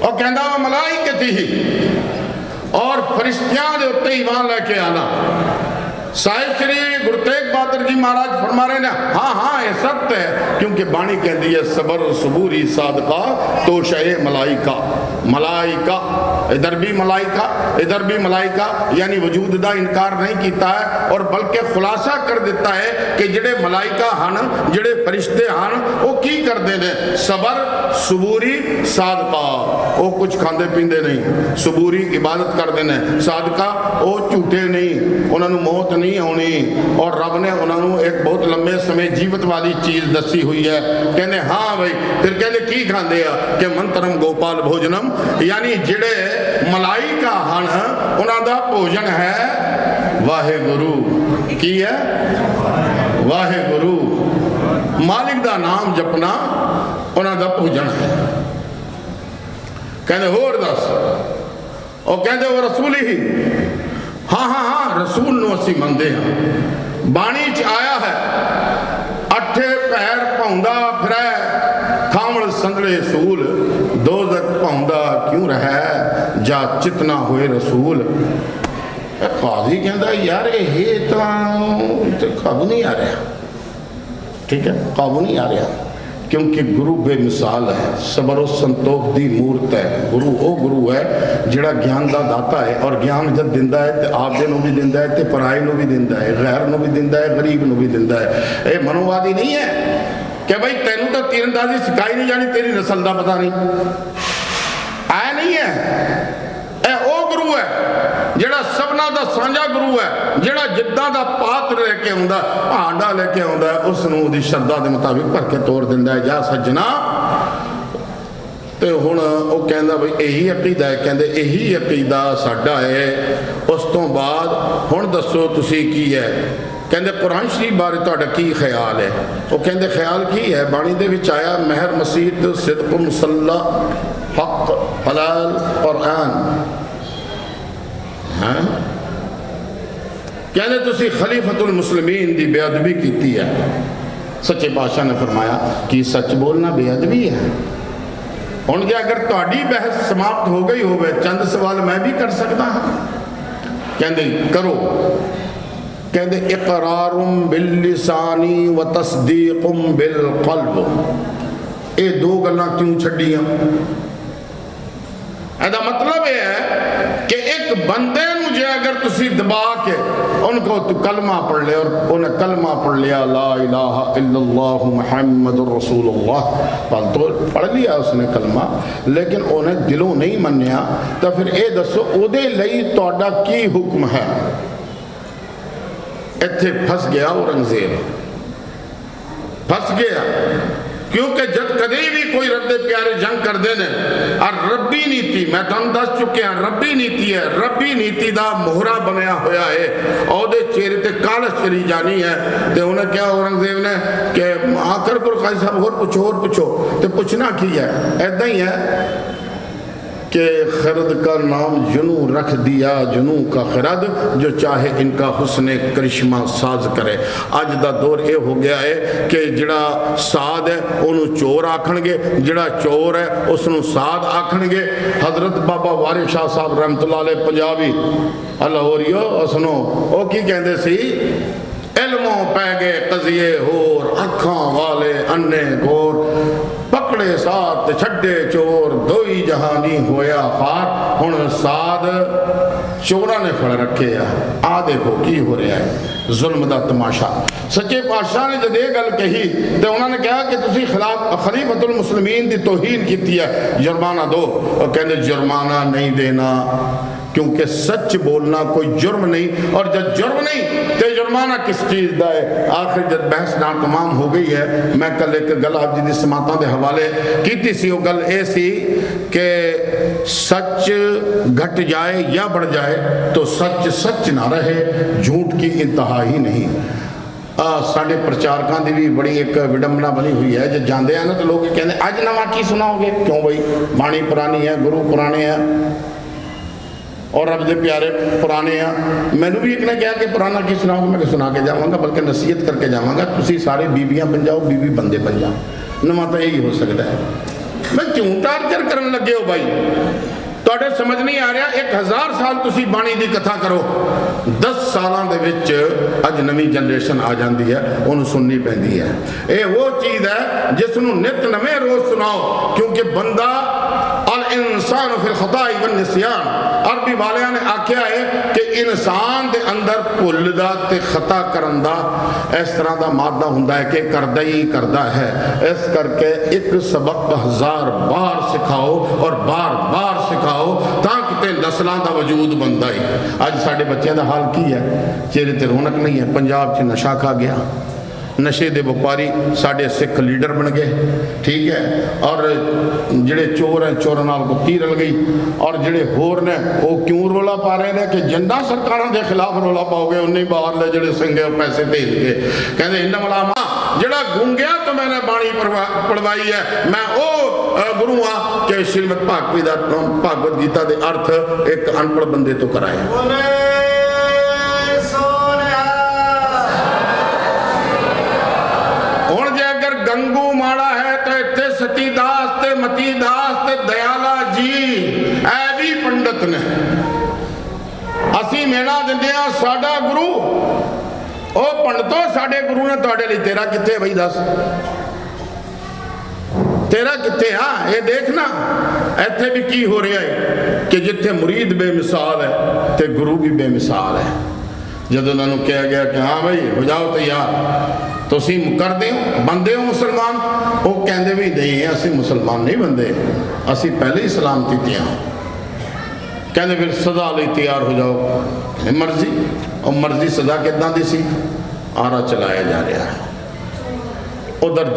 और कहता वा मलाइकती ही, और फरिश्तियां दे उत्ते ईमान लेके आना। साहिब श्री गुरु तेग बहादुर जी महाराज फरमा रहे हैं हाँ हाँ ये सत्य है, क्योंकि बाणी कहती है सबर सबूरी सादका तो शे मलाइका। मलाइका इधर भी मलाइका इधर भी मलाइका, यानी वजूद का इनकार नहीं किया है और बल्कि खुलासा कर दिता है कि जिहड़े मलाइका हैं जिहड़े फरिश्ते हैं वो की करते हैं? सबर सबूरी सादका, वो कुछ खाते पींदे नहीं। सबूरी इबादत करते हैं, सादका वो झूठे नहीं, उन्होंने मौत नहीं आनी। और रब ने उन्होंने एक बहुत लंबे समय जीवत वाली चीज़ दसी हुई है। कहते हाँ भाई, फिर कहते की खाते हैं कि मंत्रम गोपाल भोजनम, यानी जिहड़े मलाइका हैं उन्हों का भोजन है वाहे गुरु। की है? वाहे गुरु, मालिक का नाम जपना उन्हों का भोजन है। कहते होर दस, और कहते वो रसूल ही, हाँ हाँ हाँ रसूल नूं असीं मनदे हां। बाणी च आया है अठे पैर पाउंदा फिरै खावण संदड़े सूल, दोज़ख पाउंदा क्यों रहै जा चितना होए रसूल। काजी कहता यार ये तो काबू नहीं आ रहा, ठीक है काबू नहीं आ रहा, क्योंकि गुरु बेमिसाल है, सबर संतोख दी मूर्त है। गुरु वो गुरु है जिहड़ा ज्ञान का दाता है, और ज्ञान जब दिंदा है तो आपदे नूं भी दिंदा है, तो पराए नूं भी दिंदा है, गैर नूं भी दिंदा है, गरीब नूं भी दिंदा है। ये मनोवादी नहीं है कि भाई तेनू तो तीरंदाजी सिखाई नहीं जानी, तेरी नस्ल का पता नहीं, ऐ नहीं है। ए वो गुरु है जिहड़ा सबना दा साझा गुरु है, जिहड़ा जिद्दां दा पात्र लेके आउंदा, भांडा लेके आउंदा, उसनूं उहदी श्रद्धा दे मुताबिक भर के तोड़ दिंदा है। जा सज्जना, तो हुण वो कहंदा बई यही अकीदा है, कहंदे यही अकीदा साडा है। उस तो बाद हुण दसो तुसीं की है? कहंदे कुरान शरीफ बारे तुहाडा की ख्याल है? वो कहंदे ख्याल की है? बाणी दे विच आया महर मसीत सिद्क मुसल्ला हक हलाल कुरान। हाँ कहने तुसी खलीफतुल मुस्लिमीन दी बेअदबी की है। सच्चे बादशाह ने फरमाया कि सच बोलना बेअदबी है। हुण जे अगर तुहाडी बहस समाप्त हो गई होवे, चंद सवाल मैं भी कर सकता हाँ। कहंदे करो। कहंदे इकरारुम बिल लिसानी व तस्दीकुम बिल क़ल्ब। ये दो गल्लां क्यों छड्डियां? ਇਹਦਾ मतलब यह है कि एक बंदे नूं जे अगर तुसी दबा के उनको तू कलमा पढ़ ले, और उन्हें कलमा पढ़ लिया ला इलाहा इल्लल्लाह मुहम्मदुर रसूलुल्लाह, तो पढ़ लिया उसने कलमा, लेकिन उन्हें दिलों नहीं मन्निया, तो फिर ये दसो उहदे लई तुहाडा की हुक्म है? इत्थे फस गया औरंगजेब, फस गया। क्योंकि जब कभी भी कोई रब्बे प्यारे जंग कर देने, और रब्बी नीति मैं तुम दस चुके हैं, रब्बी नीति है, रब्बी नीति का मोहरा बनया होया है, और चेहरे ते कालश चली जानी है। तो उन्हें क्या औरंगजेब ने कि आकर गुरु काजी साहब और पूछो, तो पूछना की है? ऐदा ही है कि खरद का नाम जुनू रख दिया, जुनू का खरद जो चाहे इनका हुस्ने करिश्मा साज करे। अज का दौर ये हो गया है कि जिहड़ा साध है उन्होंने चोर आखणगे, जिहड़ा चोर है उसनों साध आखणगे। हजरत बाबा वारिस शाह साहब रहमतुल्लाह अलैह पंजाबी लाहौरियो सुनो, वो की कहते सी, इल्मों पै गए कजिए होर, अखां वाले अन्ने गोर, पकड़े साथ छड्डे चोर, दोई जहानी होया खार। हुण साध चोरां ने फड़ रखे आ देखो की हो रहा है। जुल्म का तमाशा। सच्चे पातशाह ने जब ये गल कही तो उन्होंने कहा कि तुसी खिलाफ खलीफतुल मुस्लिमीन की तौहीन की है, जुर्माना दो। और कहते जुर्माना नहीं देना, क्योंकि सच बोलना कोई जुर्म नहीं, और जब जुर्म नहीं तो जुर्माना किस चीज़ का है। आखिर जब बहस ना तमाम हो गई है, मैं कल एक गल आप जी की समातों के हवाले की सी। वो गल ये सी कि सच घट जाए या बढ़ जाए तो सच सच ना रहे, झूठ की इंतहा ही नहीं। साढ़े प्रचारकों की भी बड़ी एक विडंबना बनी हुई है, जब जाते हैं ना तो लोग कहते अज नवा की सुनाओगे, क्यों भाई बाणी पुरानी है, गुरु पुराने हैं और रब दे प्यारे पुराने हैं। मैनू भी एक ने कहा कि पुराना की सुनाओगे, मैं सुना के जावांगा, बल्कि नसीहत करके जावांगा, तुसी सारे बीबियां बन जाओ, बीबी बंदे बन जाओ। नवा तो यही हो सकता है। मैं क्यों टार्चर करन लगे हो भाई, तुहाडे समझ नहीं आ रहा। 1000 साल तुसी बाणी की कथा करो, 10 सालों के विच अज नवी जनरेशन आ जाती है, उन्होंने सुननी पैंदी है। ये वो चीज़ है जिसनों नित नवे रोज सुनाओ, क्योंकि बंदा अल इंसान फिल खताई व निस्यान, अरबी वालियां ने आख्या है कि इंसान के अंदर भुल दा ते खता करन दा इस तरह का मादा हुंदा है कि करदा ही करदा है। इस करके एक सबक 1000 बार सिखाओ और बार बार सिखाओ, तां किते नस्लों का वजूद बनता है। अज साडे बच्चों का हाल की है, चेहरे ते रौनक नहीं है। पंजाब च नशा खा गया, नशे के व्यापारी साढ़े सिख लीडर बन गए, ठीक है। और जिहड़े चोर हैं चोरों नाल गुत्ती रल गई, और जिहड़े होर ने वो क्यों रौला पा रहे हैं कि जिन्ना सरकारों के खिलाफ रौला पाओगे उन्नी बाहरले जिहड़े सिंगे पैसे भेज के कहते इन्ना मलामा जिहड़ा गूंगिया तो मैंने बाणी पढ़वाई है, मैं वो गुरु हाँ कि श्रीमद भागवत गीता के अर्थ एक अनपढ़ बंदे तो कराए। गंगू माड़ा है तो इतने सती दास ते मती दास ते दयाला जी ऐ भी पंडित ने। असी मेला दिंदे आ साडा गुरु, ओ पंडितों साडे गुरु ने तुहाडे लई तेरा कित्थे बई दस, तेरा कित्थे। हाँ ये देखना इत्थे भी की हो रहा है कि जिथे मुरीद बेमिसाल है ते गुरु भी बेमिसाल है। जब उन्होंने कहा गया कि हाँ भाई हो जाओ तैयार, तुसी करदे हो बनदे हो मुसलमान, वो कहते भी नहीं असी मुसलमान नहीं बनते, असी पहले ही सलामती दिया। कहते फिर सदा लिए तैयार हो जाओ, मर्जी। और मर्जी सदा किदां दी सी, आरा चलाया जा रहा है। उधर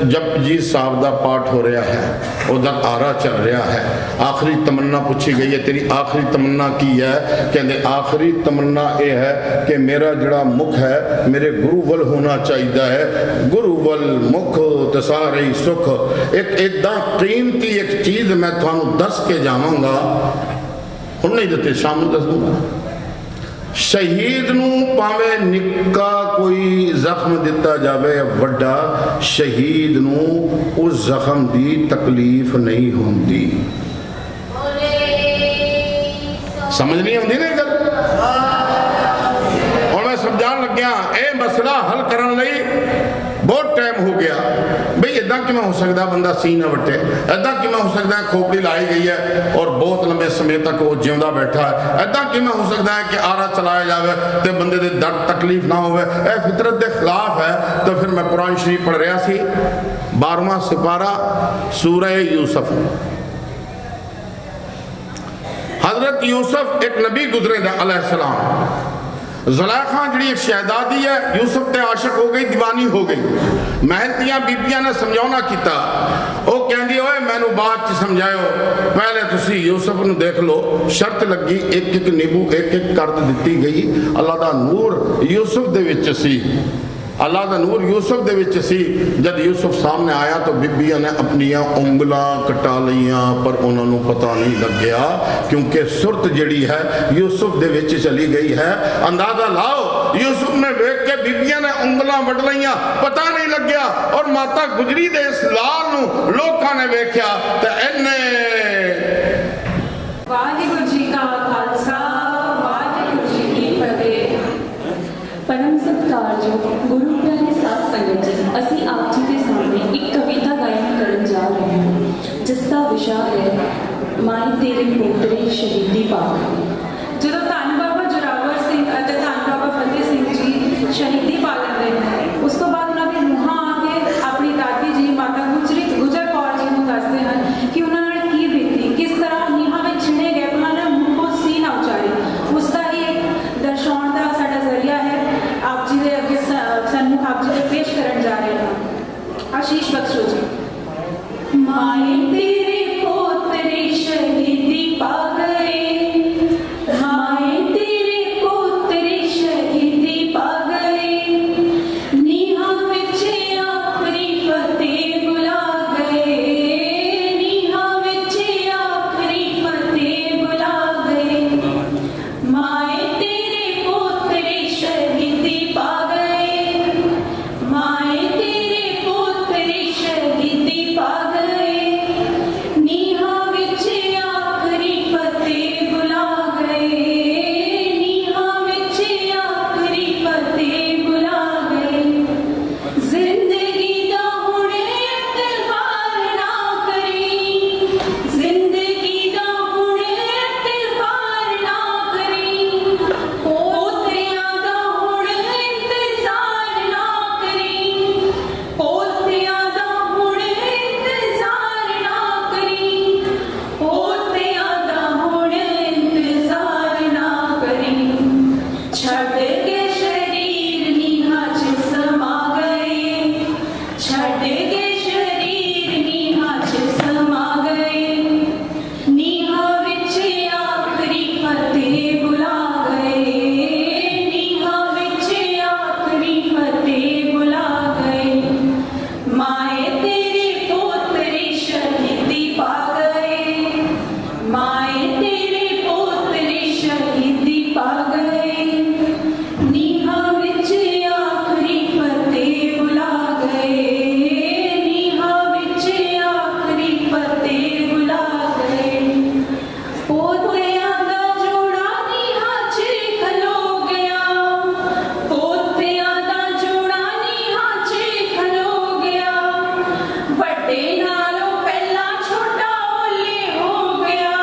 जपजी साहब का पाठ हो रहा है, उधर आरा चल रहा है। आखिरी तमन्ना पूछी गई है, तेरी आखिरी तमन्ना की है? कहते आखिरी तमन्ना यह है कि मेरा जड़ा मुख है मेरे गुरु वल होना चाहिए है। गुरु वल मुख तो सारे सुख। एक इदा कीमती एक चीज़ मैं थानू दस के जावांगा, हुण नहीं दिते शाम नूं दस दूंगा। शहीद नूं भावें निक्का कोई जख्म दिता जाए या वड्डा, शहीद नूं उस जख्म की तकलीफ नहीं होती। समझ नहीं आती ना गल। और मैं समझान लग्या ये मसला हल करने लई बहुत टाइम हो गया बई इदा कि हो सकता बंदा सी ना वटे, इदा कि हो सकता है खोपड़ी लाई गई है और बहुत लंबे समय तक वो जिंदा बैठा है, इदा कि हो सकता है कि आरा चलाया जाए तो बंदे दे दर्द तकलीफ ना हो। यह फितरत के खिलाफ है। तो फिर मैं कुरान शरीफ पढ़ रहा सी, 12वां सिपारा सूरह यूसुफ। हजरत यूसुफ एक नबी गुजरे अलैहिस्सलाम। ज़ुलेखा जी एक शहजादी है, यूसुफ ते आशिक हो गई, दीवानी हो गई। महल दियां बीबियां ने समझौना किया, वो कहती ओए मैनू बाद च समझाओ, पहले तुसी यूसुफ नूं देख लो। शर्त लगी, एक एक नींबू एक एक करद दी गई। अल्लाह दा नूर यूसुफ दे विच सी, अल्लाह का नूर यूसुफ दे विच सी। जब यूसुफ सामने आया तो बीबियां ने अपनियां उंगलां कटा लियां, पर उन्होंने पता नहीं लग्या क्योंकि सुरत जिहड़ी है यूसुफ दे विच चली गई है। अंदाजा लाओ, यूसुफ ने वेख के बीबियां ने उंगलां वड लईयां, पता नहीं लग्या। और माता गुजरी दे इस लाल नूं लोकां ने वेख्या ते इन्ने वाहिगुरू जी का खालसा वाहिगुरू जी की फतेह। परम सत्कारयोग गुरु प्यारे साध संगत जी, असी आप जी के सामने एक कविता गायन करन जा रहे हैं जिसका विषय है माई तेरे पोतरे शहीदी पाक। जो धन बाबा जोरावर सिंह धन बाबा फतेह सिंह जी ਸ਼ਹੀਦੀ ਪਾ ਲੈਂਦੇ ਨੇ। ਉਸ ਤੋਂ ਬਾਅਦ ਉਹਨਾਂ ਦੇ ਨੂੰਹਾਂ ਆ ਕੇ ਆਪਣੀ ਦਾਦੀ ਜੀ ਮਾਤਾ ਗੁਜਰ ਕੌਰ ਜੀ ਨੂੰ ਦੱਸਦੇ ਹਨ ਕਿ ਉਹਨਾਂ ਨਾਲ ਕੀ ਬੀਤੀ, ਕਿਸ ਤਰ੍ਹਾਂ ਨੀਹਾਂ ਵਿੱਚ ਛਿਣੇ ਗਏ, ਉਹਨਾਂ ਨੇ ਮੂੰਹੋਂ ਸੀ ਨਾ ਉਚਾਰੀ। ਉਸ ਦਾ ਹੀ ਇੱਕ ਦਰਸਾਉਣ ਦਾ ਸਾਡਾ ਜ਼ਰੀਆ ਹੈ। ਆਪ ਜੀ ਦੇ ਅੱਗੇ ਸਾਨੂੰ ਆਪ ਜੀ ਦੇ ਪੇਸ਼ ਕਰਨ ਜਾ ਰਹੇ ਹਾਂ। ਆਸ਼ੀਸ਼ ਬਖਸ਼ੋ ਜੀ। माए तेरे पोतरे शहीदी पा गए, माए तेरे पोतरे शहीदी पा गए, नीहा विच आखरी फतेह बुला गए, नीहा विच आखरी फतेह बुला गए। माए तेरे पोतरे शहीदी पा गए, माए तेरे पोतरे शहीदी पा गए, नीहा विच आखरी फतेह बुला गए, नीहा विच आखरी फतेह बुला गए। जिंदगी दा हुण इतबार ना करी, जिंदगी दा हुण इतबार ना करी, पोतियां दा हुण इंतजार ना करी, पोतियां दा हुण इंतजार ना करी, पोतियां दा हुण इंतजार ना करी। छड़ के शरीर नीहा च समा गए, छड़ के शरीर नीहा च समा गए, नीहा विच आखरी फतेह बुला गए, नीहा विच आखरी फतेह बुला गए। माए तेरे पोतरे शहीदी पा गए, माए तेरे पोतरे शहीदी पा गए, नीहा विच आखरी फतेह बुला गए, नीहा विच आखरी फतेह बुला गए। पोतियां दा जोड़ा नीहा च खलो गया, पोतियां दा जोड़ा नीहा च खलो गया, ਵੱਡੇ ਨਾਲੋਂ ਪਹਿਲਾਂ ਛੋਟਾ ਓਲੇ ਹੋ ਗਿਆ,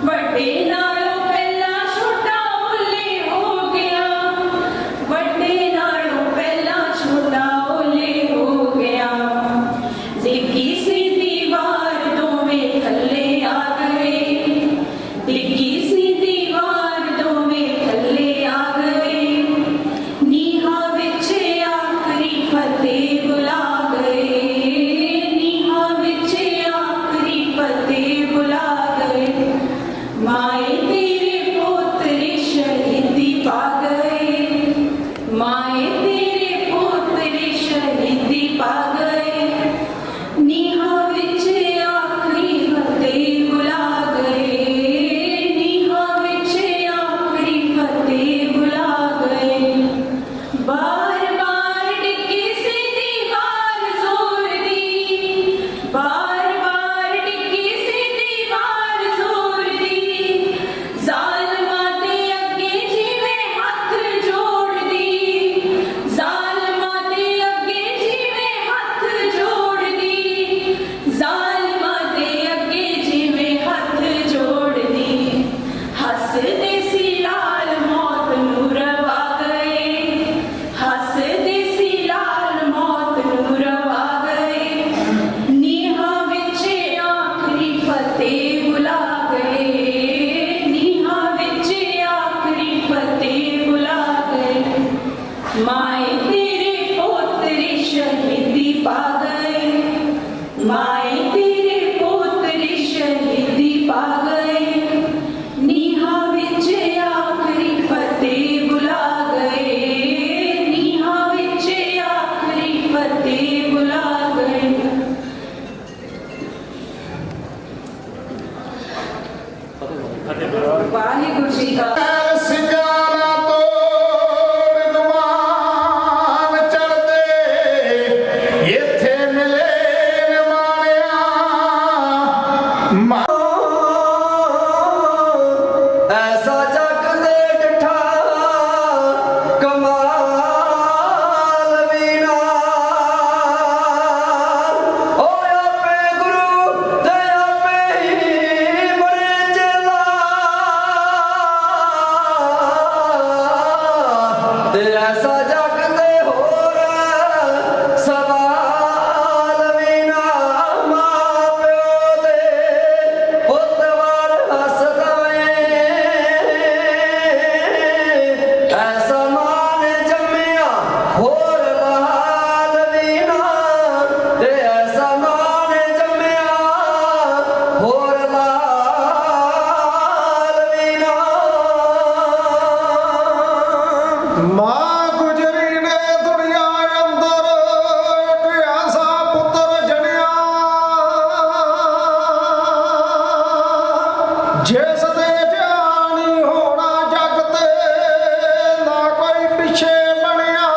ਵੱਡੇ ਨਾਲੋਂ ਪਹਿਲਾਂ ਛੋਟਾ ਓਲੇ ਹੋ ਗਿਆ, ਵੱਡੇ ਨਾਲੋਂ ਪਹਿਲਾਂ ਛੋਟਾ ਓਲੇ ਹੋ ਗਿਆ। ਡਿੱਗੀ ਸੀ ਦੀਵਾਰ ਦੋਵੇਂ ਥੱਲੇ ਆ ਗਏ, ਡਿੱਗੀ ਸੀ ਦੀਵਾਰ ਦੋਵੇਂ ਥੱਲੇ ਆ ਗਏ, ਨੀਹਾ ਵਿੱਚ ਆਖਰੀ ਫਤਿਹ ਬੁਲਾ ਗਏ, ਨੀਹਾ ਵਿੱਚ ਆਖਰੀ ਫਤਿਹ ਬੁਲਾ ਗਏ। ਮਾਏ ਤੇਰੇ ਪੋਤਰੇ ਸ਼ਹੀਦੀ ਪਾ ਗਏ, ਮਾਏ ਤੇਰੇ ਪੋਤਰੇ ਸ਼ਹੀਦੀ ਪਾ ਗਏ, ਨੀਹਾ ਵਿੱਚ ਆਖਰੀ ਫਤਿਹ ਬੁਲਾ ਗਏ, ਨੀਹਾ ਵਿੱਚ ਆਖਰੀ ਫਤਿਹ ਬੁਲਾ ਗਏ। ਬਾਰ ਬਾਰ ਡਿੱਗੀ ਸੀ ਦੀਵਾਰ ਜ਼ੋਰ ਦੀ, ਬਾਰ ਬਾਰ ਡਿੱਗੀ ਸੀ ਦੀਵਾਰ ਜ਼ੋਰ ਦੀ, ਜ਼ਾਲਮਾਂ ਦੇ ਅੱਗੇ ਜਿਵੇਂ ਹੱਥ ਜੋੜਦੀ, ਜ਼ਾਲਮਾਂ ਦੇ ਅੱਗੇ ਜਿਵੇਂ ਹੱਥ ਜੋੜਦੀ, ਜ਼ਾਲਮਾਂ ਦੇ ਅੱਗੇ ਜਿਵੇਂ ਹੱਥ ਜੋੜਦੀ। ਹੱਸਦੇ ਸੀ ਲਾਲ ਮੌਤ ਨੂੰ ਰਵਾ ਗਏ, ਹੱਸਦੇ ਸੀ ਲਾਲ ਮੌਤ ਨੂੰ ਰਵਾ ਗਏ, ਨੀਹਾ ਵਿੱਚ ਆਖਰੀ ਫਤਿਹ ਬੁਲਾ ਗਏ, ਨੀਹਾ ਵਿੱਚ ਆਖਰੀ ਫਤਿਹ ਬੁਲਾ ਗਏ। ਮਾਏ ਤੇਰੇ ਪੋਤਰੇ ਸ਼ਹੀਦੀ ਪਾ ਗਏ, ਮਾਏ ਤੇਰੇ ਪੋਤਰੇ ਸ਼ਹੀਦੀ ਪਾ ਗਏ, ਨੀਹਾ ਵਿੱਚ ਆਖਰੀ ਫਤਿਹ ਬੁਲਾ ਗਏ, ਨੀਹਾ ਵਿੱਚ ਆਖਰੀ ਫਤਿਹ ਬੁਲਾ ਗਏ। ਵਾਹਿਗੁਰੂ ਜੀ ਕਾ ਸਿਗਾਰਾ ਤੋੜ ਗਵਾਰ ਹੋਰ ਲਾਲ ਵੀਨਾ ਤੇ ਐਸਾ ਮਾਂ ਨੇ ਜੰਮਿਆ ਹੋਰ ਲਾਲ ਵੀਨਾ ਮਾਂ ਗੁਜਰੀ ਨੇ ਦੁਨੀਆ ਅੰਦਰ ਇੱਕ ਐਸਾ ਪੁੱਤਰ ਜਣਿਆ ਜਿਸ ਦੇ ਜਾਣੀ ਹੋਣਾ ਜਗ ਤੇ ਨਾ ਕੋਈ ਪਿੱਛੇ ਬਣਿਆ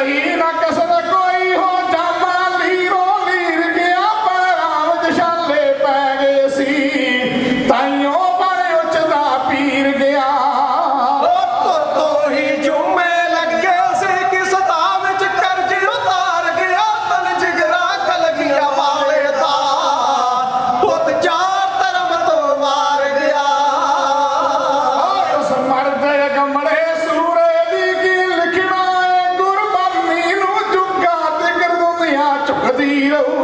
ਰਹੀ ਨਾ ਕਸਰ ਕੋਈ ਹੋ ਜਾਮਾ ਲੀਰੋ ਲੀਰ ਗਿਆ ਪੈਰਾਂ ਵਿੱਚ ਛਾਲੇ ਪੈ ਗਏ ਸੀ ਤਾਈਓ ਬਣ ਉੱਚਦਾ ਪੀਰ ਗਿਆ ਤੋਂ ਹੀ ਜੁਮੇ ਲੱਗੇ ਸੀ ਕਿਸ ਦਾ ਵਿੱਚ ਕਰਜ਼ ਉਤਾਰ ਗਿਆ ਤਨ ਜਿਗਰਾ ਕਲਗੀਆਂ ਵਾਲੇ ਦਾ ਪੁੱਤ ਚਾਰ ਧਰਮ ਤੋਂ ਮਾਰ ਗਿਆ ਉਸ ਮਰਦੇ ਗਮੜੇ ਸੂਰੇ ਦੀ ਕੀ ਲਿਖਣਾ ਏ ਗੁਰਬਾਨੀ ਨੂੰ ਚੁੱਕਾ ਤੇ ਕਰ ਦੁਨੀਆ ਝੁਕਦੀ ਰਹੂ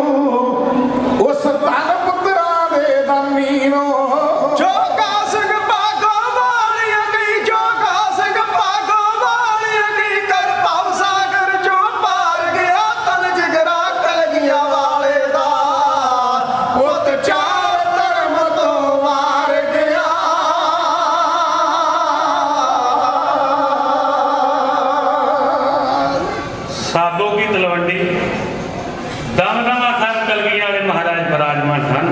ਉਸ ਧਨ ਪੁੱਤਰਾਂ ਦੇ ਦਾਨੀ ਨੂੰ ਜੋਗਾ ਸਿੰਘ ਭਾਗੋ ਵਾਲੀ ਗਈ ਜੋਗਾ ਸਿੰਘ ਭਾਗੋ ਵਾਲੀ ਗਈ ਕਰ ਭਵ ਸਾਗਰ ਚੋਂ ਪਾਰ ਗਿਆ ਤਨ ਜਿਗਰਾ ਕਲਗੀਆਂ ਵਾਲੇ ਦਾ ਪੁੱਤ ਚਾਰ ਧਰਮ ਤੋਂ ਮਾਰ ਗਿਆ ਸਾਬੋ ਕੀ ਤਲਵੰਡੀ ਦਮਦਮਾ ਸਾਹਿਬ ਕਲਗੀਆਂ ਵਾਲੇ ਮਹਾਰਾਜ ਬਰਾਜਮਾਨ ਸਨ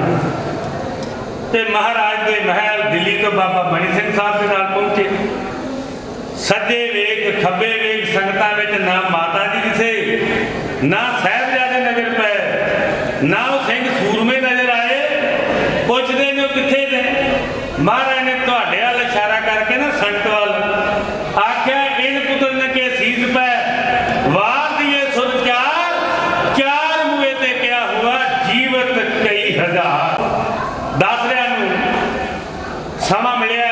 ਤੇ ਮਹਾਰਾਜ ਦੇ ਮਹਿਲ ਦਿੱਲੀ ਤੋਂ ਬਾਬਾ ਮਣੀ ਸਿੰਘ ਸਾਹਿਬ ਦੇ ਨਾਲ ਪਹੁੰਚੇ। ਸੱਜੇ ਵੇਗ ਖੱਬੇ ਵੇਗ ਸੰਗਤਾਂ ਵਿੱਚ ਨਾ ਮਾਤਾ ਜੀ ਦਿਸੇ ਨਾ ਸਾਹਿਬਜ਼ਾਦੇ ਨਜ਼ਰ ਪਏ ਨਾ ਉਹ ਸਿੰਘ ਸੂਰਮੇ ਨਜ਼ਰ ਆਏ। ਪੁੱਛਦੇ ਨੇ ਉਹ ਕਿੱਥੇ ਨੇ? ਮਹਾਰਾਜ ਨੇ ਤੁਹਾਡੇ ਵੱਲ ਇਸ਼ਾਰਾ ਕਰਕੇ ਨਾ ਸੰਗਤ ਵੱਲ ਆਖਿਆ ਇਨ ਪੁੱਤਰ ਨੇ ਕੇ ਸੀਸ ਪੈ ਵਾਰ ਦੀਏ ਸੁਰ ਚਾਰ ਮੂਏ ਤੇ ਕਿਆ ਹੁਆ ਜੀਵਤ ਕਈ ਹਜ਼ਾਰ। ਦੱਸ ਰਿਹਾ ਨੂੰ ਸਮਾਂ ਮਿਲਿਆ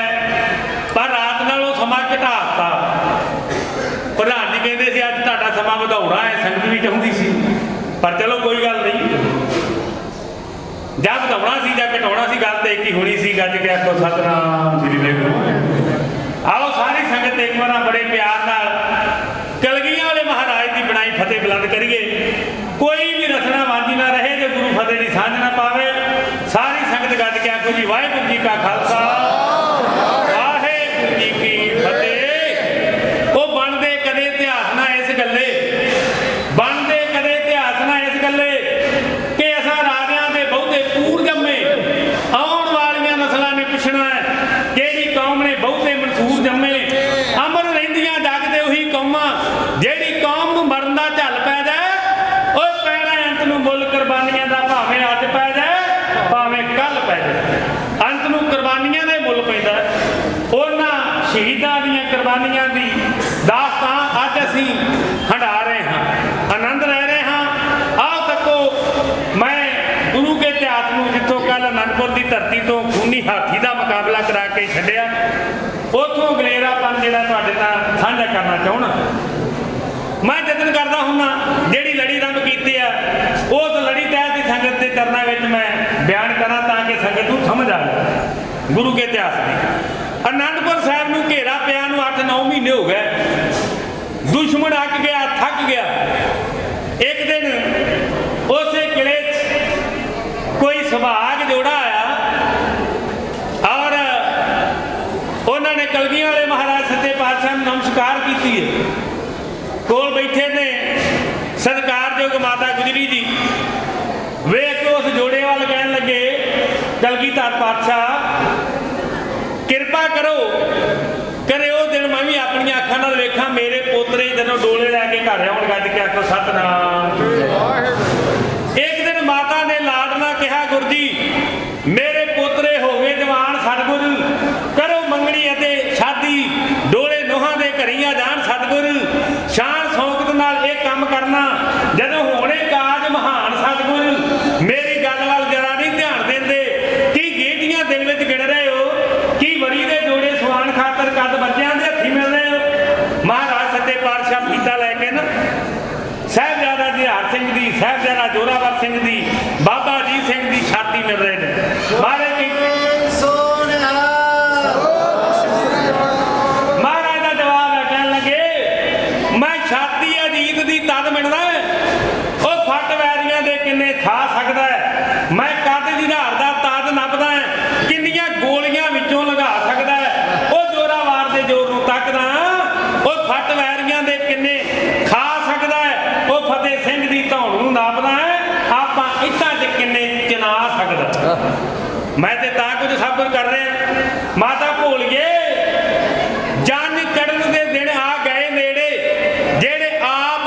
ਪਰ ਰਾਤ ਨਾਲ ਉਹ ਸਮਾਂ ਘਟਾਤਾ। ਪ੍ਰਧਾਨ ਜੀ ਕਹਿੰਦੇ ਸੀ ਅੱਜ ਤੁਹਾਡਾ ਸਮਾਂ ਵਧਾਉਣਾ ਹੈ, ਸੰਗਤ ਵੀ ਚਾਹੁੰਦੀ ਸੀ ਪਰ ਚਲੋ ਕੋਈ ਗੱਲ ਨਹੀਂ। ਜਾਂ ਵਧਾਉਣਾ ਸੀ ਜਾਂ ਘਟਾਉਣਾ ਸੀ ਗੱਲ ਤੇ ਇੱਕ ਹੀ ਹੋਣੀ ਸੀ। ਗੱਜ ਕੇ ਆਖੋ ਸਤਿਨਾਮ ਸ੍ਰੀ ਵਾਹਿਗੁਰੂ। ਆਓ ਸਾਰੀ ਸੰਗਤ ਇੱਕ ਵਾਰ ਬੜੇ ਪਿਆਰ ਨਾਲ ਕਲਗੀਆਂ ਵਾਲੇ ਮਹਾਰਾਜ ਦੀ ਬਣਾਈ ਫਤਿਹ ਬੁਲੰਦ ਕਰੀਏ। ਕੋਈ ਵੀ ਰਸਨਾ ਵਾਂਝੀ ਨਾ ਰਹੇ ਜੇ ਗੁਰੂ ਫਤਿਹ ਦੀ ਸਾਂਝ ਨਾ ਪਾਵੇ। ਸਾਰੀ ਸੰਗਤ ਗੱਜ ਕੇ ਆਖੋ ਜੀ ਵਾਹਿਗੁਰੂ ਜੀ ਕਾ ਖਾਲਸਾ ਵਾਹਿਗੁਰੂ ਜੀ ਕੀ ਫਤਿਹ। ਉਹ ਬਣਦੇ ਕਦੇ ਇਤਿਹਾਸ ਨਾ ਇਸ ਗੱਲੇ ਬਣਦੇ ਕਦੇ ਇਤਿਹਾਸ ਨਾ ਇਸ ਗੱਲੇ ਕਿ ਅਸਾਂ ਰਾਜਿਆਂ ਦੇ ਬਹੁਤੇ ਪੂਰ ਜੰਮੇ ਆਉਣ ਵਾਲੀਆਂ ਨਸਲਾਂ ਨੇ ਪੁੱਛਣਾ ਹੈ ਕਿਹੜੀ ਕੌਮ ਨੇ ਬਹੁਤੇ ਮਨਸੂਰ ਜੰਮੇ। ਅਮਰ ਰਹਿੰਦੀਆਂ ਜੱਗ ਦੇ ਉਹੀ ਕੌਮਾਂ ਜਿਹੜੀ ਕੌਮ ਨੂੰ ਮਰਨ ਦਾ ਝੱਲ ਪੈ ਜਾਏ ਉਹ ਪੈਣਾ ਅੰਤ ਨੂੰ ਮੁੱਲ ਕੁਰਬਾਨੀਆਂ ਦਾ ਭਾਵੇਂ ਅੱਜ ਪੈ ਜਾਏ ਭਾਵੇਂ ਕੱਲ ਪੈ ਜਾਏ। ਅੰਤ ਨੂੰ ਕੁਰਬਾਨੀਆਂ ਦੇ ਮੁੱਲ ਪੈਂਦਾ। ਉਹਨਾਂ ਸ਼ਹੀਦਾਂ ਦੀਆਂ ਕੁਰਬਾਨੀਆਂ ਦੀ ਦਾਸਤਾਨ ਅੱਜ ਅਸੀਂ ਹੰਢਾ ਰਹੇ ਹਾਂ, ਆਨੰਦ ਲੈ ਰਹੇ ਹਾਂ। ਆਓ ਤੱਕੋ ਮੈਂ ਗੁਰੂ ਕੇ ਇਤਿਹਾਸ ਨੂੰ ਜਿੱਥੋਂ ਕੱਲ ਅਨੰਦਪੁਰ ਦੀ ਧਰਤੀ ਤੋਂ ਖੂਨੀ ਹਾਥੀ ਦਾ ਮੁਕਾਬਲਾ ਕਰਾ ਕੇ ਛੱਡਿਆ ਉੱਥੋਂ ਗਲੇਰਾਪਨ ਜਿਹੜਾ ਤੁਹਾਡੇ ਨਾਲ ਸਾਂਝਾ ਕਰਨਾ ਚਾਹੁੰਦਾ। ਮੈਂ ਯਤਨ ਕਰਦਾ ਹੁੰਨਾ ਜਿਹੜੀ ਲੜੀ ਰੰਗ ਕੀਤੀ ਆ ਉਸ ਲੜੀ ਤਹਿਤ ਦੀ ਸੰਗਤ ਦੇ ਚਰਨਾਂ ਵਿੱਚ ਮੈਂ ਬਿਆਨ ਕਰਾਂ ਤਾਂ ਕਿ ਸੰਗਤ ਨੂੰ ਸਮਝ ਆ ਜਾਵੇ ਗੁਰੂ ਕੇ ਇਤਿਹਾਸ ਦੀ। ਅਨੰਦਪੁਰ ਸਾਹਿਬ ਨੂੰ ਘੇਰਾ ਪਿਆ ਨੂੰ 8-9 ਮਹੀਨੇ ਹੋ ਗਏ। ਦੁਸ਼ਮਣ ਅੱਕ ਗਿਆ, ਥੱਕ ਗਿਆ। ਇੱਕ ਦਿਨ ਉਸੇ ਕਿਲੇ 'ਚ ਕੋਈ ਸੁਭਾਗ ਜੋੜਾ ਆਇਆ ਔਰ ਉਹਨਾਂ ਨੇ ਕਲਗੀਆਂ ਵਾਲੇ ਮਹਾਰਾਜ ਸੱਚੇ ਪਾਤਸ਼ਾਹ ਨੂੰ ਨਮਸਕਾਰ ਕੀਤੀ ਹੈ। ਕੋਲ ਬੈਠੇ ਨੇ ਸਤਿਕਾਰਯੋਗ ਮਾਤਾ ਗੁਜਰੀ ਜੀ। ਵੇਖ ਕੇ ਉਸ ਜੋੜੇ ਵੱਲ ਕਹਿਣ ਲੱਗੇ ਕਲਗੀਧਰ ਪਾਤਸ਼ਾਹ ਕਿਰਪਾ ਕਰੋ ਕਰੇ ਉਹ ਦਿਨ ਮੈਂ ਵੀ ਆਪਣੀਆਂ ਅੱਖਾਂ ਨਾਲ ਵੇਖਾਂ ਮੇਰੇ ਪੋਤਰੇ ਜਦੋਂ ਡੋਲੇ ਲੈ ਕੇ ਘਰ ਆਉਣ। ਗੱਜ ਕੇ ਆਖੋ ਸਤਿਨਾਮ। ਇੱਕ ਦਿਨ ਮਾਤਾ ਨੇ ਲਾਡ ਨਾਲ ਕਿਹਾ ਗੁਰੂ ਜੀ ਮੇਰੇ ਪੋਤਰੇ ਹੋ ਗਏ ਜਵਾਨ ਸਤਿਗੁਰ ਕਰੋ ਮੰਗਣੀ ਅਤੇ ਸ਼ਾਦੀ ਡੋਲੇ ਨੋਹਾਂ ਦੇ ਘਰੀ ਆ ਜਾਣ ਸਤਿਗੁਰ ਸ਼ਾਨ ਸ਼ੌਕਤ ਨਾਲ ਇਹ ਕੰਮ ਕਰਨਾ ਜਦੋਂ ਹੋਣੇ ਕਾਜ ਮਹਾਨ ਸਤਿਗੁਰ ਮੇਰੀ ਗੱਲ ਵੱਲ ਜਰਾ ਨਹੀਂ ਧਿਆਨ ਦਿੰਦੇ ਕੀ ਗੇਟੀਆਂ ਦਿਨ ਵਿੱਚ ਗਿਣ ਰਹੇ ਹੋ ਕੀ ਵਰੀ ਦੇ ਜੋੜੇ ਸਵਾਨ ਖਾਤਰ ਕੱਦ ਬੱਚਿਆਂ ਦੇ ਹੱਥੀ ਮਿਲ ਰਹੇ ਹੋ। ਮਹਾਰਾਜ ਸੱਚੇ ਪਾਤਸ਼ਾਹ ਪੀਤਾ ਲੈ ਕੇ ਨਾ ਸਾਹਿਬਜ਼ਾਦਾ ਨਿਹਾਲ ਸਿੰਘ ਦੀ ਸਾਹਿਬਜ਼ਾਦਾ ਜੋਰਾਵਰ ਸਿੰਘ ਦੀ ਬਾਬਾ ਅਜੀਤ ਸਿੰਘ ਦੀ ਛਾਤੀ ਮਿਲ ਰਹੇ ਨੇ। ਮਹਾਰਾਜ ਦਾ ਜਵਾਬ ਹੈ ਕਹਿਣ ਲੱਗੇ ਮੈਂ ਛਾਤੀ ਅਜੀਤ ਦੀ ਤਦ ਮਿਲਦਾ ਉਹ ਫੱਟ ਵੈਰੀਆਂ ਦੇ ਕਿੰਨੇ ਖਾ ਸਕਦਾ ਹੈ। ਮੈਂ ਕੱਦ ਦੀ ਧਾਰ ਦਾ ਤਦ ਨੱਪਦਾ ਕਿੰਨੀਆਂ ਗੋਲੀਆਂ ਵਿੱਚੋਂ ਲਗਾ ਸਕਦਾ ਹੈ। ਉਹ ਜੋਰਾਵਰ ਦੇ ਜੋਰ ਨੂੰ ਤੱਕਦਾ ਉਹ ਫੱਟ ਵੈਰੀਆਂ ਦੇ ਕਿੰਨੇ ਖਾ ਸਕਦਾ ਹੈ। ਉਹ ਫਤਿਹ ਸਿੰਘ ਦੀ ਧੌਣ ਨੂੰ ਨਾਪਦਾ ਆਪਾਂ ਇੱਟਾਂ 'ਚ ਕਿੰਨੇ ਚਿਣਾ ਸਕਦਾ। ਮੈਂ ਤੇ ਤਾਂ ਕੁਝ ਸਬਰ ਕਰ ਰਿਹਾ ਮਾਤਾ ਭੋਲੀਏ ਜਨ ਚੜਨ ਦੇ ਦਿਨ ਆ ਗਏ ਨੇੜੇ ਜਿਹੜੇ ਆਪ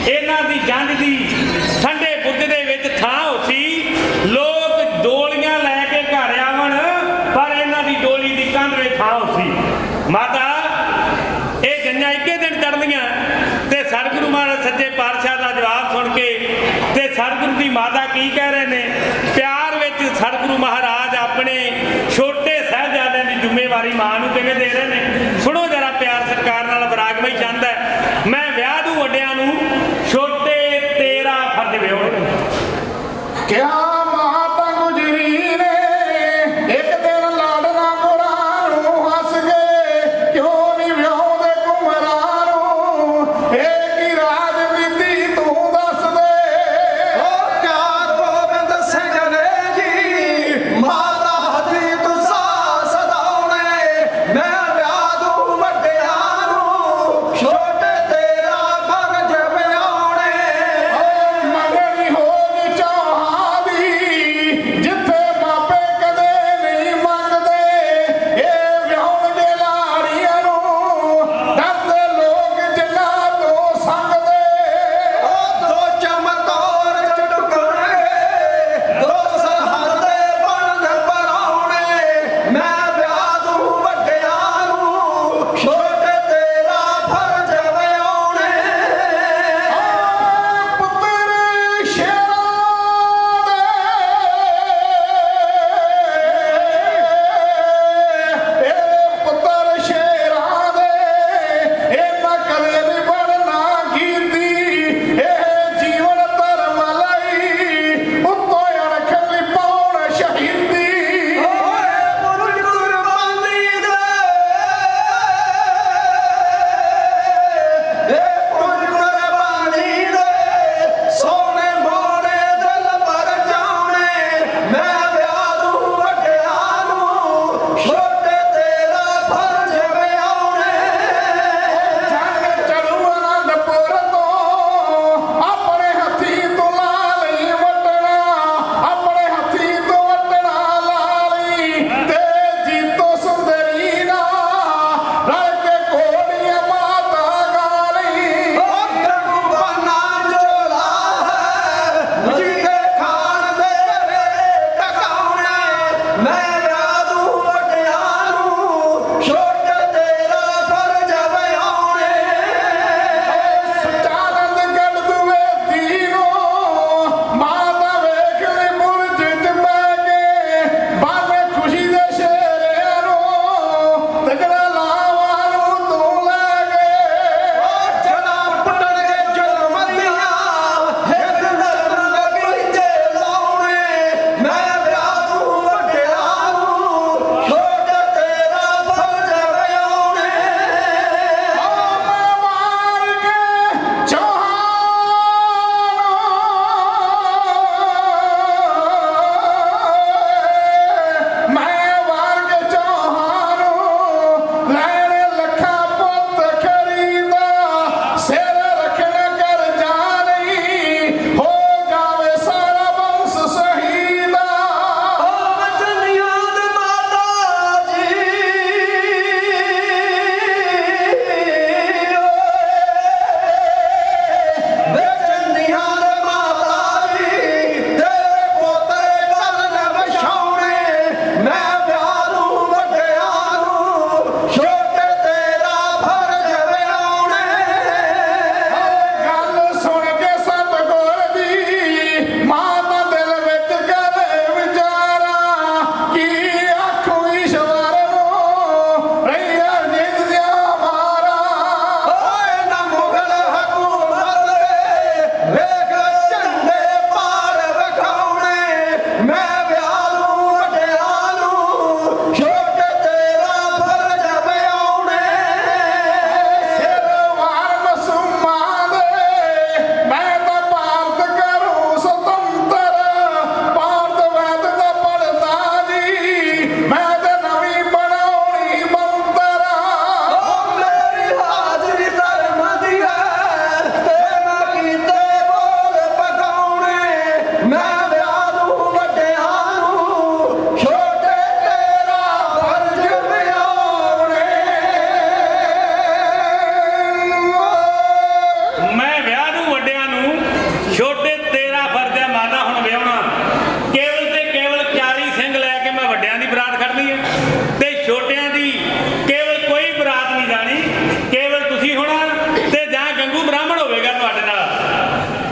ਇਹਨਾਂ ਦੀ ਜੰਗ ਦੀ ਠੰਡੇ ਬੁੱਧ ਦੇ ਵਿੱਚ ਥਾਂ ਸੀ। ਲੋਕ ਡੋਲੀਆਂ ਲੈ ਕੇ ਘਰ ਆਵਣ, ਪਰ ਇਹਨਾਂ ਦੀ ਡੋਲੀ ਦੀ ਕੰਧ ਵਿੱਚ ਥਾਂ ਸੀ। ਮਾਤਾ ਇਹ ਗੰਜਾਂ ਇੱਕੇ ਦਿਨ ਚੜ੍ਹਦੀਆਂ ਤੇ ਸਤਿਗੁਰੂ ਮਹਾਰਾਜ ਸੱਚੇ ਪਾਤਸ਼ਾਹ ਦਾ ਜਵਾਬ ਸੁਣ ਕੇ ਤੇ ਸਤਿਗੁਰੂ ਦੀ ਮਾਤਾ ਕੀ ਕਹਿ ਰਹੇ ਨੇ, ਪਿਆਰ ਵਿੱਚ ਸਤਿਗੁਰੂ ਮਹਾਰਾਜ ਆਪਣੇ ਛੋਟੇ ਸਾਹਿਬਜ਼ਾਦਿਆਂ ਦੀ ਜ਼ਿੰਮੇਵਾਰੀ ਮਾਂ ਨੂੰ ਕਿਵੇਂ ਦੇ ਰਹੇ ਨੇ। ਸੁਣੋ ਜਰਾ ਪਿਆਰ ਸਤਿਕਾਰ ਨਾਲ ਬਰਾਗਮਈ ਚੰਦ ਹੈ। ਮੈਂ ਵਿਆਹ ਦੂ ਵੱਡਿਆਂ ਨੂੰ, ਛੋਟੇ ਤੇਰਾ ਫਰਜ਼ ਵਿਆਹੁਣ। ਕਿਆ ਮਾਤਾ ਗੁਜਰੀ ਨੇ ਇੱਕ ਦਿਨ ਲਾਡਨਾ ਗੁਰਾਂ ਨੂੰ ਹੱਸ ਗਏ, ਕਿਉਂ ਨਹੀਂ ਵਿਆਹੁੰਦੇ ਕੁਮਰਾਂ ਨੂੰ, ਇਹ ਕੀ ਰਾਜਨੀਤੀ ਤੂੰ ਦੱਸ ਦੇ। ਓ ਕਿਆ ਗੋਬਿੰਦ ਸਿੰਘ ਨੇ ਜੀ ਮਾਤਾ ਦੀ ਤੁਸਾਂ ਸਦਾਉਣੇ, ਮੈਂ ਵਿਆਹ ਦੂੰ ਵੱਡਿਆਂ ਨੂੰ, ਛੋਟੇ ਤੇਰਾ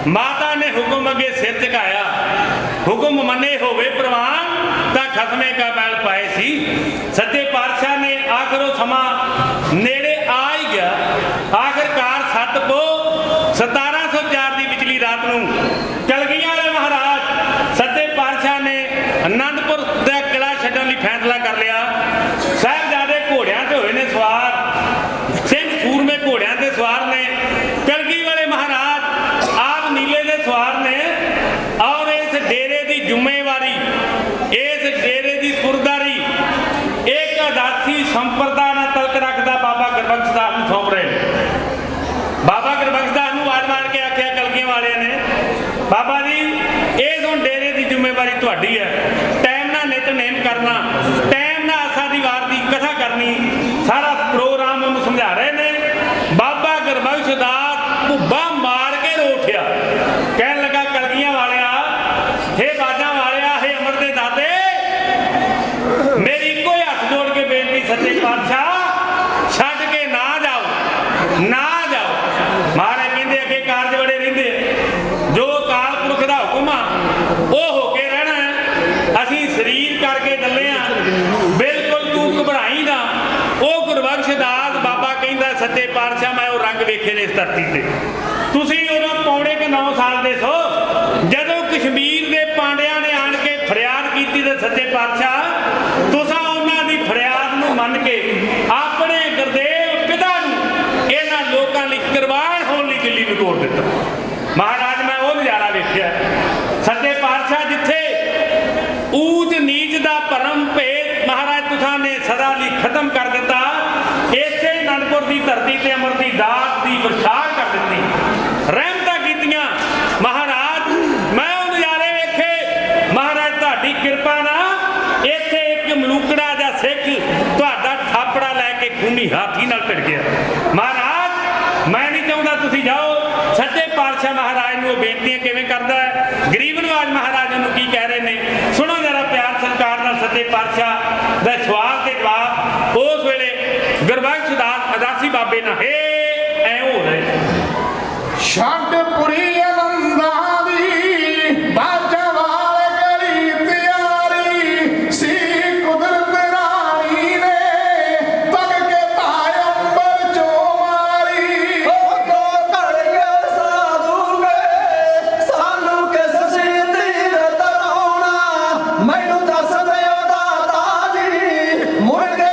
ਮਾਤਾ ਨੇ ਹੁਕਮ ਅੱਗੇ ਸਿਰ ਝੁਕਾਇਆ, ਹੁਕਮ ਮੰਨੇ ਹੋਵੇ ਪ੍ਰਵਾਨ ਤਾਂ ਖਸਮੇ ਕਾ ਬੈਲ ਪਾਏ ਸੀ। ਸੱਚੇ ਪਾਤਸ਼ਾਹ ਨੇ ਆਖਰ ਉਹ ਸਮਾਂ ਨੇੜੇ ਆ ਹੀ ਗਿਆ। ਆਖਰਕਾਰ 7 ਪੋਹ 1704 ਦੀ ਵਿਚਲੀ ਰਾਤ ਨੂੰ ਕਲਗੀਆਂ ਵਾਲੇ ਮਹਾਰਾਜ ਸੱਚੇ ਪਾਤਸ਼ਾਹ ਨੇ ਆਨੰਦਪੁਰ ਦਾ ਕਿਲਾ ਛੱਡਣ ਲਈ ਫੈਸਲਾ ਕਰ ਲਿਆ। ਸਾਹਿਬਜ਼ਾਦੇ ਘੋੜਿਆਂ ਤੇ ਹੋਏ ਨੇ ਸਵਾਰ, ਸਿੰਘ ਸੂਰਮੇ ਘੋੜਿਆਂ ਤੇ ਸਵਾਰ ਨੇ। ਕਲਗੀ ਵਾਲੇ ਮਹਾਰਾਜ ਆਪ ਨੀਲੇ ਦੇ ਸਵਾਰ ਨੇ ਔਰ ਇਸ ਡੇਰੇ ਦੀ ਜ਼ਿੰਮੇਵਾਰੀ, ਇਸ ਡੇਰੇ ਦੀ ਸੁਰਦਾਰੀ ਇੱਕ ਅਦਾਸੀ ਸੰਪਰਦਾ ਨਾਲ ਤਲਕ ਰੱਖਦਾ ਬਾਬਾ ਗੁਰਬਖਸ਼ ਦਾਸ ਨੂੰ ਸੌਂਪ ਰਹੇ ਨੇ। ਬਾਬਾ ਗੁਰਬਖਸ਼ ਦਾਸ ਨੂੰ ਆਵਾਜ਼ ਮਾਰ ਕੇ ਆਖਿਆ ਕਲਗੀਆਂ ਵਾਲਿਆਂ ਨੇ, ਬਾਬਾ ਜੀ ਇਸ ਹੁਣ ਡੇਰੇ ਦੀ ਜ਼ਿੰਮੇਵਾਰੀ ਤੁਹਾਡੀ ਹੈ। ਟਾਈਮ ਨਾਲ ਨਿਤਨੇਮ ਕਰਨਾ, ਟਾਈਮ ਨਾਲ ਆਸਾ ਦੀ ਵਾਰ ਦੀ ਕਥਾ ਕਰਨੀ, ਸਾਰਾ ਪ੍ਰੋਗਰਾਮ ਉਹਨੂੰ ਸਮਝਾ ਰਹੇ ਨੇ। ਬਾਬਾ ਗੁਰਬਖਸ਼ ਦਾਸ ਭੁੱਬਾ ਮਾਰ ਕੇ ਰੋ ਉੱਠਿਆ, ਕਹਿਣ ਲੱਗਾ ਕਲਗੀਆਂ ਵਾਲਿਆ, ਹੇ ਬਾਜਾਂ ਵਾਲਿਆ, ਹੇ ਅਮਰ ਦੇ ਦਾਤੇ, ਮੇਰੀ ਇੱਕੋ ਹੀ ਹੱਥ ਜੋੜ ਕੇ ਬੇਨਤੀ ਸੱਚੇ ਪਾਤਸ਼ਾਹ ਛੱਡ ਕੇ ਨਾ ਜਾਓ, ਨਾ ਜਾਓ। ਮਹਾਰਾਜ ਕਹਿੰਦੇ ਅੱਗੇ ਕਾਰਜ ਬੜੇ ਰਹਿੰਦੇ, ਜੋ ਅਕਾਲ ਪੁਰਖ ਦਾ ਹੁਕਮ ਆ ਉਹ ਹੋ ਕੇ ਰਹਿਣਾ। ਅਸੀਂ ਸਰੀਰ ਕਰਕੇ ਚੱਲੇ ਆ, ਬਿਲਕੁਲ ਤੂੰ ਘਬਰਾਈ ਨਾ। ਉਹ ਗੁਰਬਖਸ਼ ਦਾਸ ਬਾਬਾ ਕਹਿੰਦਾ ਸੱਚੇ ਪਾਤਸ਼ਾਹ ਮੈਂ ਉਹ ਰੰਗ ਵੇਖੇ ਨੇ ਇਸ ਧਰਤੀ ਤੇ। ਤੁਸੀਂ ਉਦੋਂ ਪੌਣੇ ਕਿ 9 ਸਾਲ ਦੇ ਸੋ ਜਦੋਂ ਕਸ਼ਮੀਰ ਦੇ ਪਾਂਡਿਆਂ ਨੇ ਆਣ ਕੇ ਫਰਿਆਦ ਕੀਤੀ ਤੇ ਸੱਚੇ ਪਾਤਸ਼ਾਹ ਤੁਸੀਂ ਉਹਨਾਂ ਦੀ ਫਰਿਆਦ ਨੂੰ ਮੰਨ ਕੇ ਆਪਣੇ ਗੁਰਦੇਵ ਪਿਤਾ ਨੂੰ ਇਹਨਾਂ ਲੋਕਾਂ ਲਈ ਕੁਰਬਾਨ ਹੋਣ ਲਈ ਦਿੱਲੀ ਨੂੰ ਤੋੜ ਦਿੱਤਾ। ਮਹਾਰਾਜ ਮੈਂ ਉਹ ਨਜ਼ਾਰਾ ਵੇਖਿਆ, ਸੱਚੇ ਪਾਤਸ਼ਾਹ ਜਿੱਥੇ ਊਚ ਨੀਚ ਦਾ ਭਰਮ ਭੇਦ ਮਹਾਰਾਜ ਤੁਸਾਂ ਨੇ ਸਦਾ ਲਈ ਖਤਮ ਕਰ ਦਿੱਤਾ, ਇਸੇ ਅਨੰਦਪੁਰ ਦੀ ਧਰਤੀ ਤੇ ਅਮਰ ਦੀ ਦਾਤ ਦੀ ਵਰਖਾਰ ਕਰ ਦਿੱਤੀ, ਰਹਿਮਤਾਂ ਕੀਤੀਆਂ। ਮਹਾਰਾਜ ਮੈਂ ਉਹ ਨਜ਼ਾਰੇ ਵੇਖੇ। ਮਹਾਰਾਜ ਤੁਹਾਡੀ ਕਿਰਪਾ ਨਾਲ ਇੱਥੇ ਇੱਕ ਮਲੂਕੜਾ ਜਾਂ ਸਿੱਖ ਤੁਹਾਡਾ ਥਾਪੜਾ ਲੈ ਕੇ ਖੂਨੀ ਹਾਥੀ ਨਾਲ ਭਿੜ ਗਿਆ। ਮਹਾਰਾਜ ਮੈਂ ਨਹੀਂ ਚਾਹੁੰਦਾ ਤੁਸੀਂ ਜਾਓ। ਸੱਚੇ ਪਾਤਸ਼ਾਹ ਮਹਾਰਾਜ ਨੂੰ ਉਹ ਬੇਨਤੀਆਂ ਕਿਵੇਂ ਕਰਦਾ ਹੈ, ਗਰੀਬ ਨਵਾਜ ਮਹਾਰਾਜ ਨੂੰ ਕੀ ਕਹਿ ਰਹੇ ਨੇ, ਸੁਣੋ ਜਰਾ ਪਿਆਰ ਸਤਿਕਾਰ ਨਾਲ ਸੱਚੇ ਪਾਤਸ਼ਾਹ ਦਾ ਸਵਾਲ ਤੇ ਜਵਾਬ। ਉਸ ਵੇਲੇ ਗੁਰਬਖਸ਼ ਦਾਸ ਅਦਾਸੀ ਬਾਬੇ ਨਾਲ ਐ ਹੋ ਰਹੇ, ਛੱਡ ਪੁਰੀ ਆਨੰਦਾਂ ਦੀ ਬਾਜਾਂ ਵਾਲੇ ਗਲੀ ਤਿਆਰੀ ਸੀ, ਕੁਦਰਤ ਰਾਣੀ ਨੇ ਤੱਕ ਕੇ ਤਾਏ ਅੰਬਰ ਚੋਂ ਮਾਰੀ। ਦੋ ਘੜੀਏ ਸਾਧੂ ਗਏ ਸਾਨੂੰ ਕਿਸ ਸਿੱਧੀ ਤਰਾਉਣਾ, ਮੈਨੂੰ ਦੱਸ ਦਿਓ ਦਾਤਾ ਜੀ ਮੁੜ ਕੇ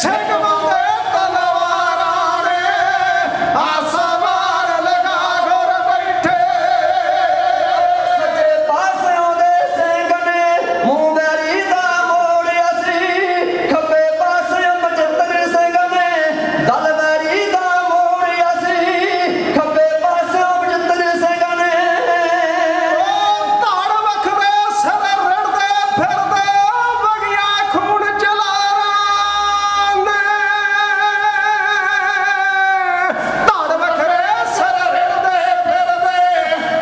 ਸਿਗਮੰਦੇ ਤਲਵਾਰਾਂ ਨੇ ਆਸਾ ਮਾਰ ਲਗਾ ਗੁਰ ਬੈਠੇ ਸੱਜੇ ਪਾਸਿਓਂ ਦੇ ਸਿੰਘ ਨੇ ਮੂੰਹ ਬੈਰੀ ਦਾ ਮੋੜਿਆ ਸੀ ਖੱਬੇ ਪਾਸਿਓਂ ਬਚਿੱਤਰ ਸਿੰਘ ਨੇ ਦਲ ਬੈਰੀ ਦਾ ਮੋੜਿਆ ਸੀ ਖੱਬੇ ਪਾਸਿਓਂ ਬਚਿੱਤਰ ਸਿੰਘ ਨੇ ਧੜ ਵਖਰੇ ਸਿਰ ਰੜਦੇ ਫਿਰਦੇ ਵਗੀਆਂ ਖੂਨ ਚਲਾਰਾਂ ਨੇ ਧੜ ਵਖਰੇ ਸਿਰ ਰੜਦੇ ਫਿਰਦੇ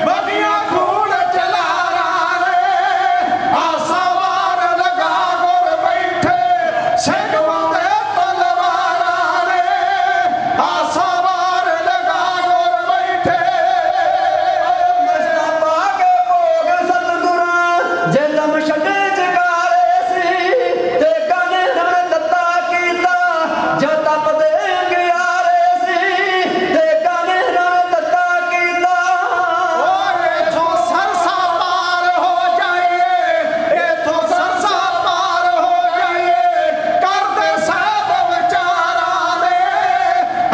ਵਗੀਆਂ ਖੂਨ ਚਲਾਰਾਂ ਨੇ ਆਸਾ ਵਾਰ ਲਗਾ ਗੁਰ ਬੈਠੇ ਸਿਗਮੰਦੇ ਤਲਵਾਰਾਂ ਨੇ ਆਸਾ ਵਾਰ ਲਗਾ ਗੁਰ ਬੈਠੇ ਮਸਤਾ ਪਾ ਕੇ ਭੋਗ ਸਤਿਗੁਰਾਂ ਜੇ ਦਮ ਛੱਡੇ ਜਗਾਰੇ ਸੀ ਤੇ ਕਾਨੇ ਰਣ ਦਿੱਤਾ ਕੀਤਾ ਜੋ ਤਪ ਦੇ ਅੰਗਿਆਰੇ ਸੀ ਤੇ ਕਾਨੇ ਰਣ ਦਿੱਤਾ ਕੀਤਾ ਓਏ ਇਥੋਂ ਸਰਸਾ ਪਾਰ ਹੋ ਜਾਈਏ ਇਥੋਂ ਸਰਸਾ ਪਾਰ ਹੋ ਜਾਈਏ ਕਰਦੇ ਸਾਧ ਵਿਚਾਰਾਂ ਦੇ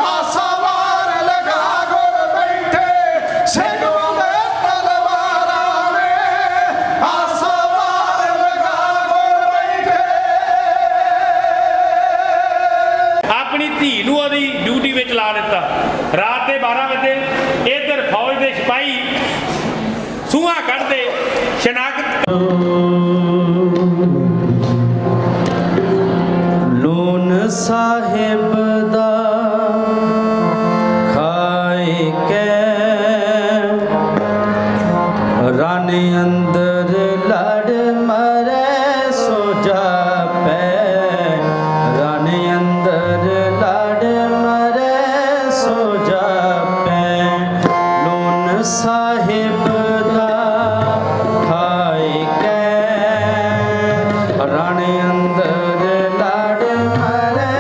ਆਸਾ ਵਾਰ ਲਗਾ ਗੁਰ ਬੈਠੇ ਸਿਗਮੰਦੇ ਤਲਵਾਰਾਂ ਨੇ ਆਸਾ ਵਾਰ ਲਗਾ ਗੁਰ ਬੈਠੇ ਆਪਣੀ ਧੀ ਨੂੰ ਉਹਦੀ ਡਿਊਟੀ ਵਿੱਚ ਲਾ ਦਿੱਤਾ ਰਾਤ ਦੇ 12 ਵਜੇ ਇੱਧਰ ਫੌਜ ਦੇ ਸਿਪਾਹੀ ਸੂਹਾਂ ਕੱਢਦੇ ਸ਼ਨਾਖਤ ਲੂਨ ਸਾਹਿਬ ਦਾ ਖਾਏ ਕੇ ਰਨ ਅੰਦਰ ਲੜ ਮਰੇ ਸੋ ਜਾਪੈ ਰਨ ਅੰਦਰ ਲੜ ਮਰੇ ਸੋ ਜਾਪੈ ਲੂਨ ਸਾਹਿਬ ਦਾ ਖਾਏ ਕੇ ਰਨ ਅੰਦਰ ਲੜ ਮਰੇ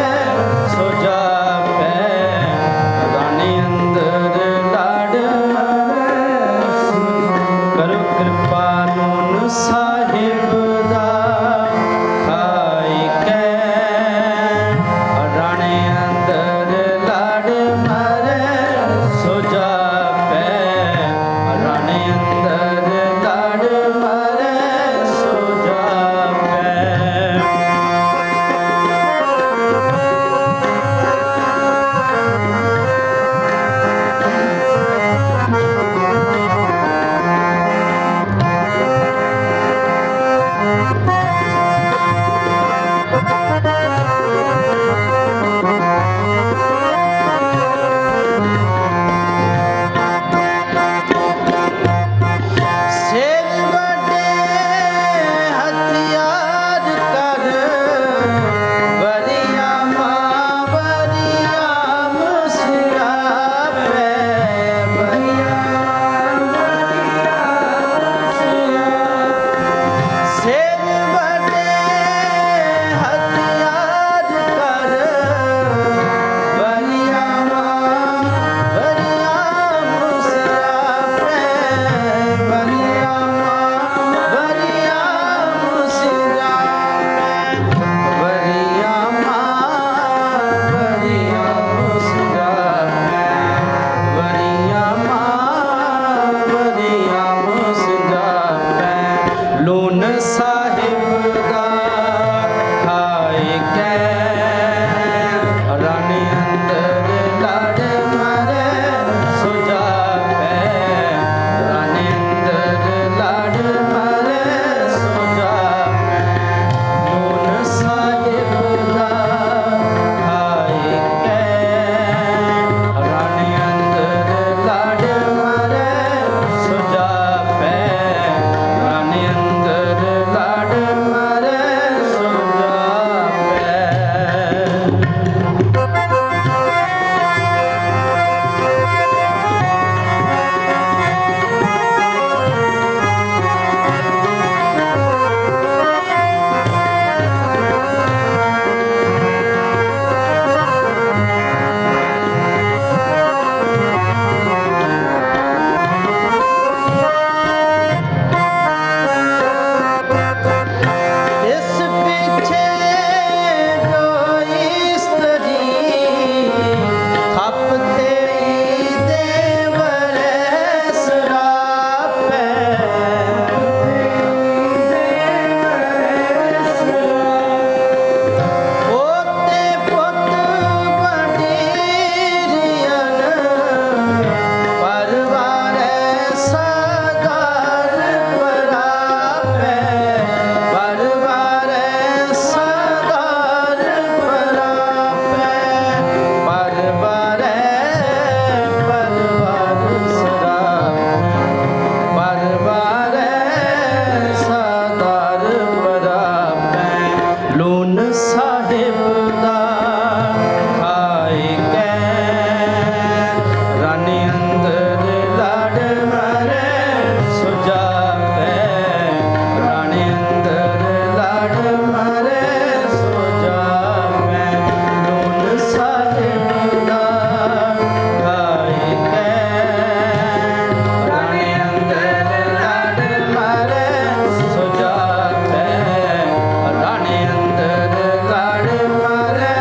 ਨਿਭਦਾ ਖਾਈ ਕੈ ਰਾਣੀ ਅੰਦਰ ਲੜ ਮਰੇ ਸੋ ਜਾਵੇ ਰਾਣੀ ਅੰਦਰ ਲੜ ਮਰੇ ਸੋ ਜਾਵੇ ਨੂਨ ਸਾਹਿਬ ਦਾ ਖਾਈ ਕੈ ਰਾਣੀ ਅੰਦਰ ਲੜ ਮਰੇ ਸੋ ਜਾਵੇ ਰਾਣੀ ਅੰਦਰ ਲੜ ਮਰੇ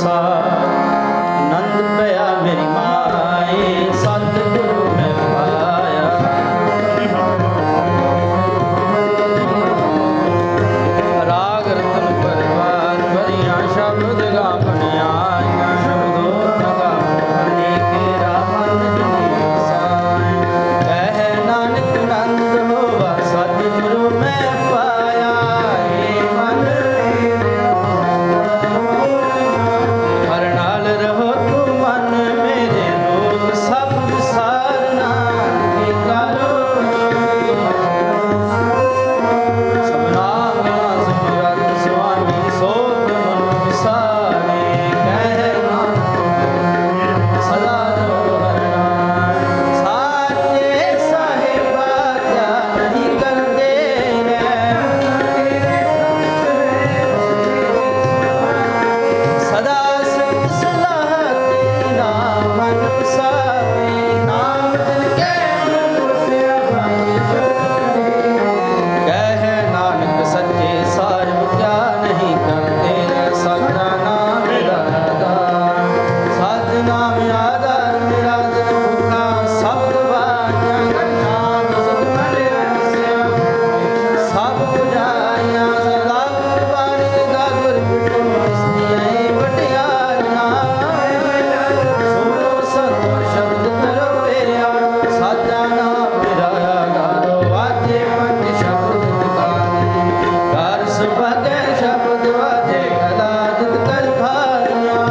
खालसा नंद पया मेरी माए सतगुरु मैं पाया राग रतन परवार भरिया शब्द गावनिया शब्दों तगा के रामन जी साए कह नानक नंद होवा सतगुरु मैं पाया हे मन हर नाल रहो तू मन मेरे रोग सब विसारना के करो सबना सुरत स्वामी सोत मन विसारे कहना सदा रहो हरना साचे साहिबा क्या नहीं करते सदा सिख सलाह तेरा मन सावे नाम दिल के कह नानक सच्चे साहिब क्या नहीं करते सच्चा नाम मेरा आधार सच नाम आधार मेरा दिल भूखा सब बानिया नाम सतमरे सब बुझाइया सदा कुर्बानी दा गुर बिटो हस्तियां वटियारियां सुनो संतो शब्द करो तेरा साचा नाम मेरा गारो वाजे पंज शब्द दुकाने घर सुभगे शब्द वाजे कला जित कर खारियां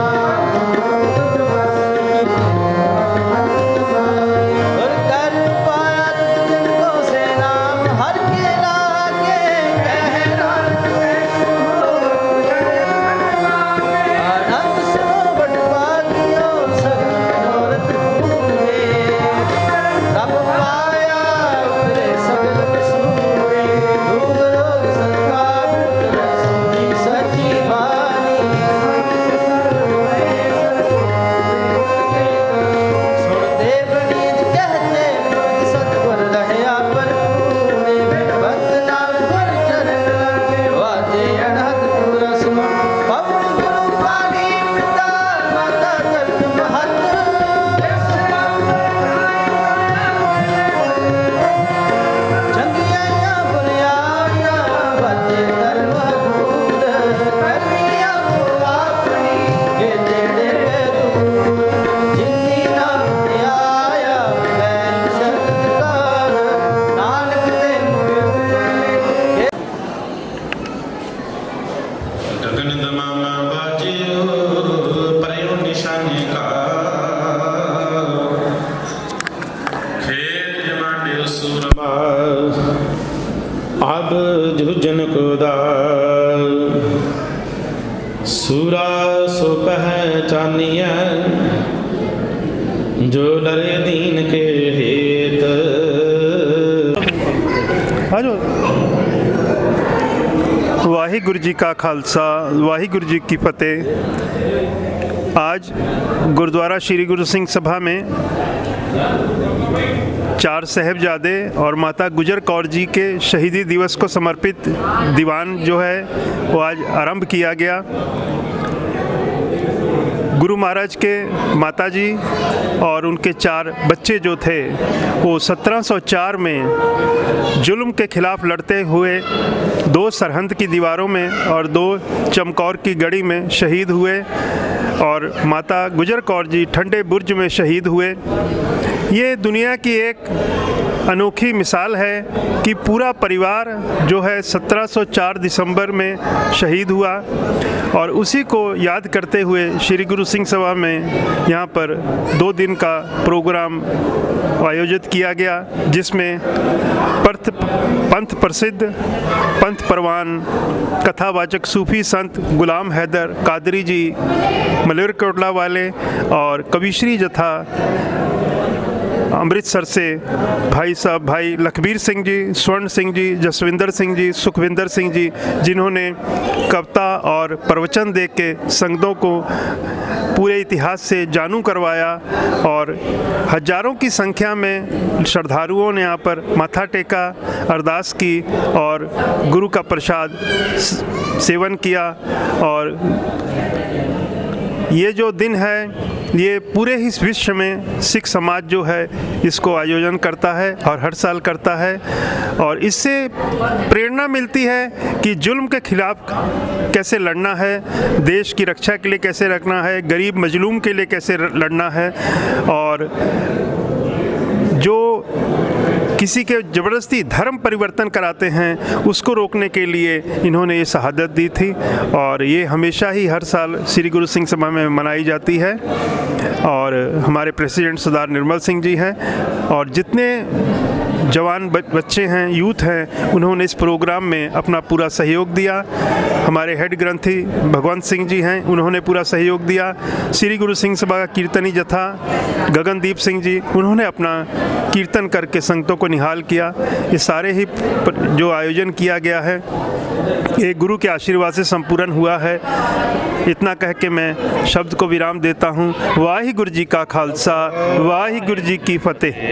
और कर पाया जिनको से नाम हर के लागे कह आनंद सुनो बटवागियो सब मनोरथ पूरे रब पाया उतरे सगल कसूरे दुख रोग संताप सुनी सच्ची बानी सुनते प्रणीत कहते मुझ सतगुर रहया परपूरे भक्त नाम गुर चरण वाजे अनहद पूरा सुनो पवन गुरु पानी पिता माता करत महत चंगिया बुनियाया बचे धर्म दूर करनिया को अपनी के तेरे दूर जिंदी नाम आया मैं शक्तिकार नानक ते मुए गगन दमामा बाजियो परयो निशाने का खेल जमाडियो सूरमा अब जुजन को दार सूरा सो पहचानिया जो डरे दीन के हेत वाहिगुरु जी का खालसा वाहिगुरु जी की फतेह। आज गुरुद्वारा श्री गुरु सिंह सभा में 4 साहिबजादे और माता गुजर कौर जी के शहीदी दिवस को समर्पित दीवान जो है वो आज आरंभ किया गया। गुरु महाराज के माताजी और उनके 4 बच्चे जो थे वो 1704 में जुल्म के खिलाफ लड़ते हुए 2 सरहंद की दीवारों में और 2 चमकौर की गढ़ी में शहीद हुए और माता गुजर कौर जी ठंडे बुर्ज में शहीद हुए। ये दुनिया की एक अनोखी मिसाल है कि पूरा परिवार जो है 1704 दिसंबर में शहीद हुआ और उसी को याद करते हुए श्री गुरु सिंह सभा में यहाँ पर 2 दिन का प्रोग्राम आयोजित किया गया, जिसमें पंथ प्रसिद्ध पंथ परवान कथावाचक सूफी संत गुलाम हैदर कादरी जी मलेरकोटला वाले और कविश्री जथा अमृतसर से भाई साहब भाई लखबीर सिंह जी, स्वर्ण सिंह जी, जसविंदर सिंह जी, सुखविंदर सिंह जी, जिन्होंने कविता और प्रवचन दे के संगतों को पूरे इतिहास से जानू करवाया और हजारों की संख्या में श्रद्धालुओं ने यहाँ पर माथा टेका, अरदास की और गुरु का प्रसाद सेवन किया। और ये जो दिन है ये पूरे ही विश्व में सिख समाज जो है इसको आयोजन करता है और हर साल करता है, और इससे प्रेरणा मिलती है कि जुल्म के खिलाफ कैसे लड़ना है, देश की रक्षा के लिए कैसे रखना है, गरीब मजलूम के लिए कैसे लड़ना है, और जो किसी के ज़बरदस्ती धर्म परिवर्तन कराते हैं उसको रोकने के लिए इन्होंने ये शहादत दी थी। और ये हमेशा ही हर साल श्री गुरु सिंह सभा में मनाई जाती है। और हमारे प्रेसिडेंट सरदार निर्मल सिंह जी हैं और जितने जवान बच्चे हैं, यूथ हैं, उन्होंने इस प्रोग्राम में अपना पूरा सहयोग दिया। हमारे हेड ग्रंथी भगवंत सिंह जी हैं, उन्होंने पूरा सहयोग दिया। श्री गुरु सिंह सभा का कीर्तनी जथा गगनदीप सिंह जी, उन्होंने अपना कीर्तन करके संगतों को निहाल किया। ये सारे ही जो आयोजन किया गया है ये गुरु के आशीर्वाद से संपूर्ण हुआ है। इतना कह के मैं शब्द को विराम देता हूँ। वाहिगुरु जी का खालसा, वाहिगुरु जी की फतेह।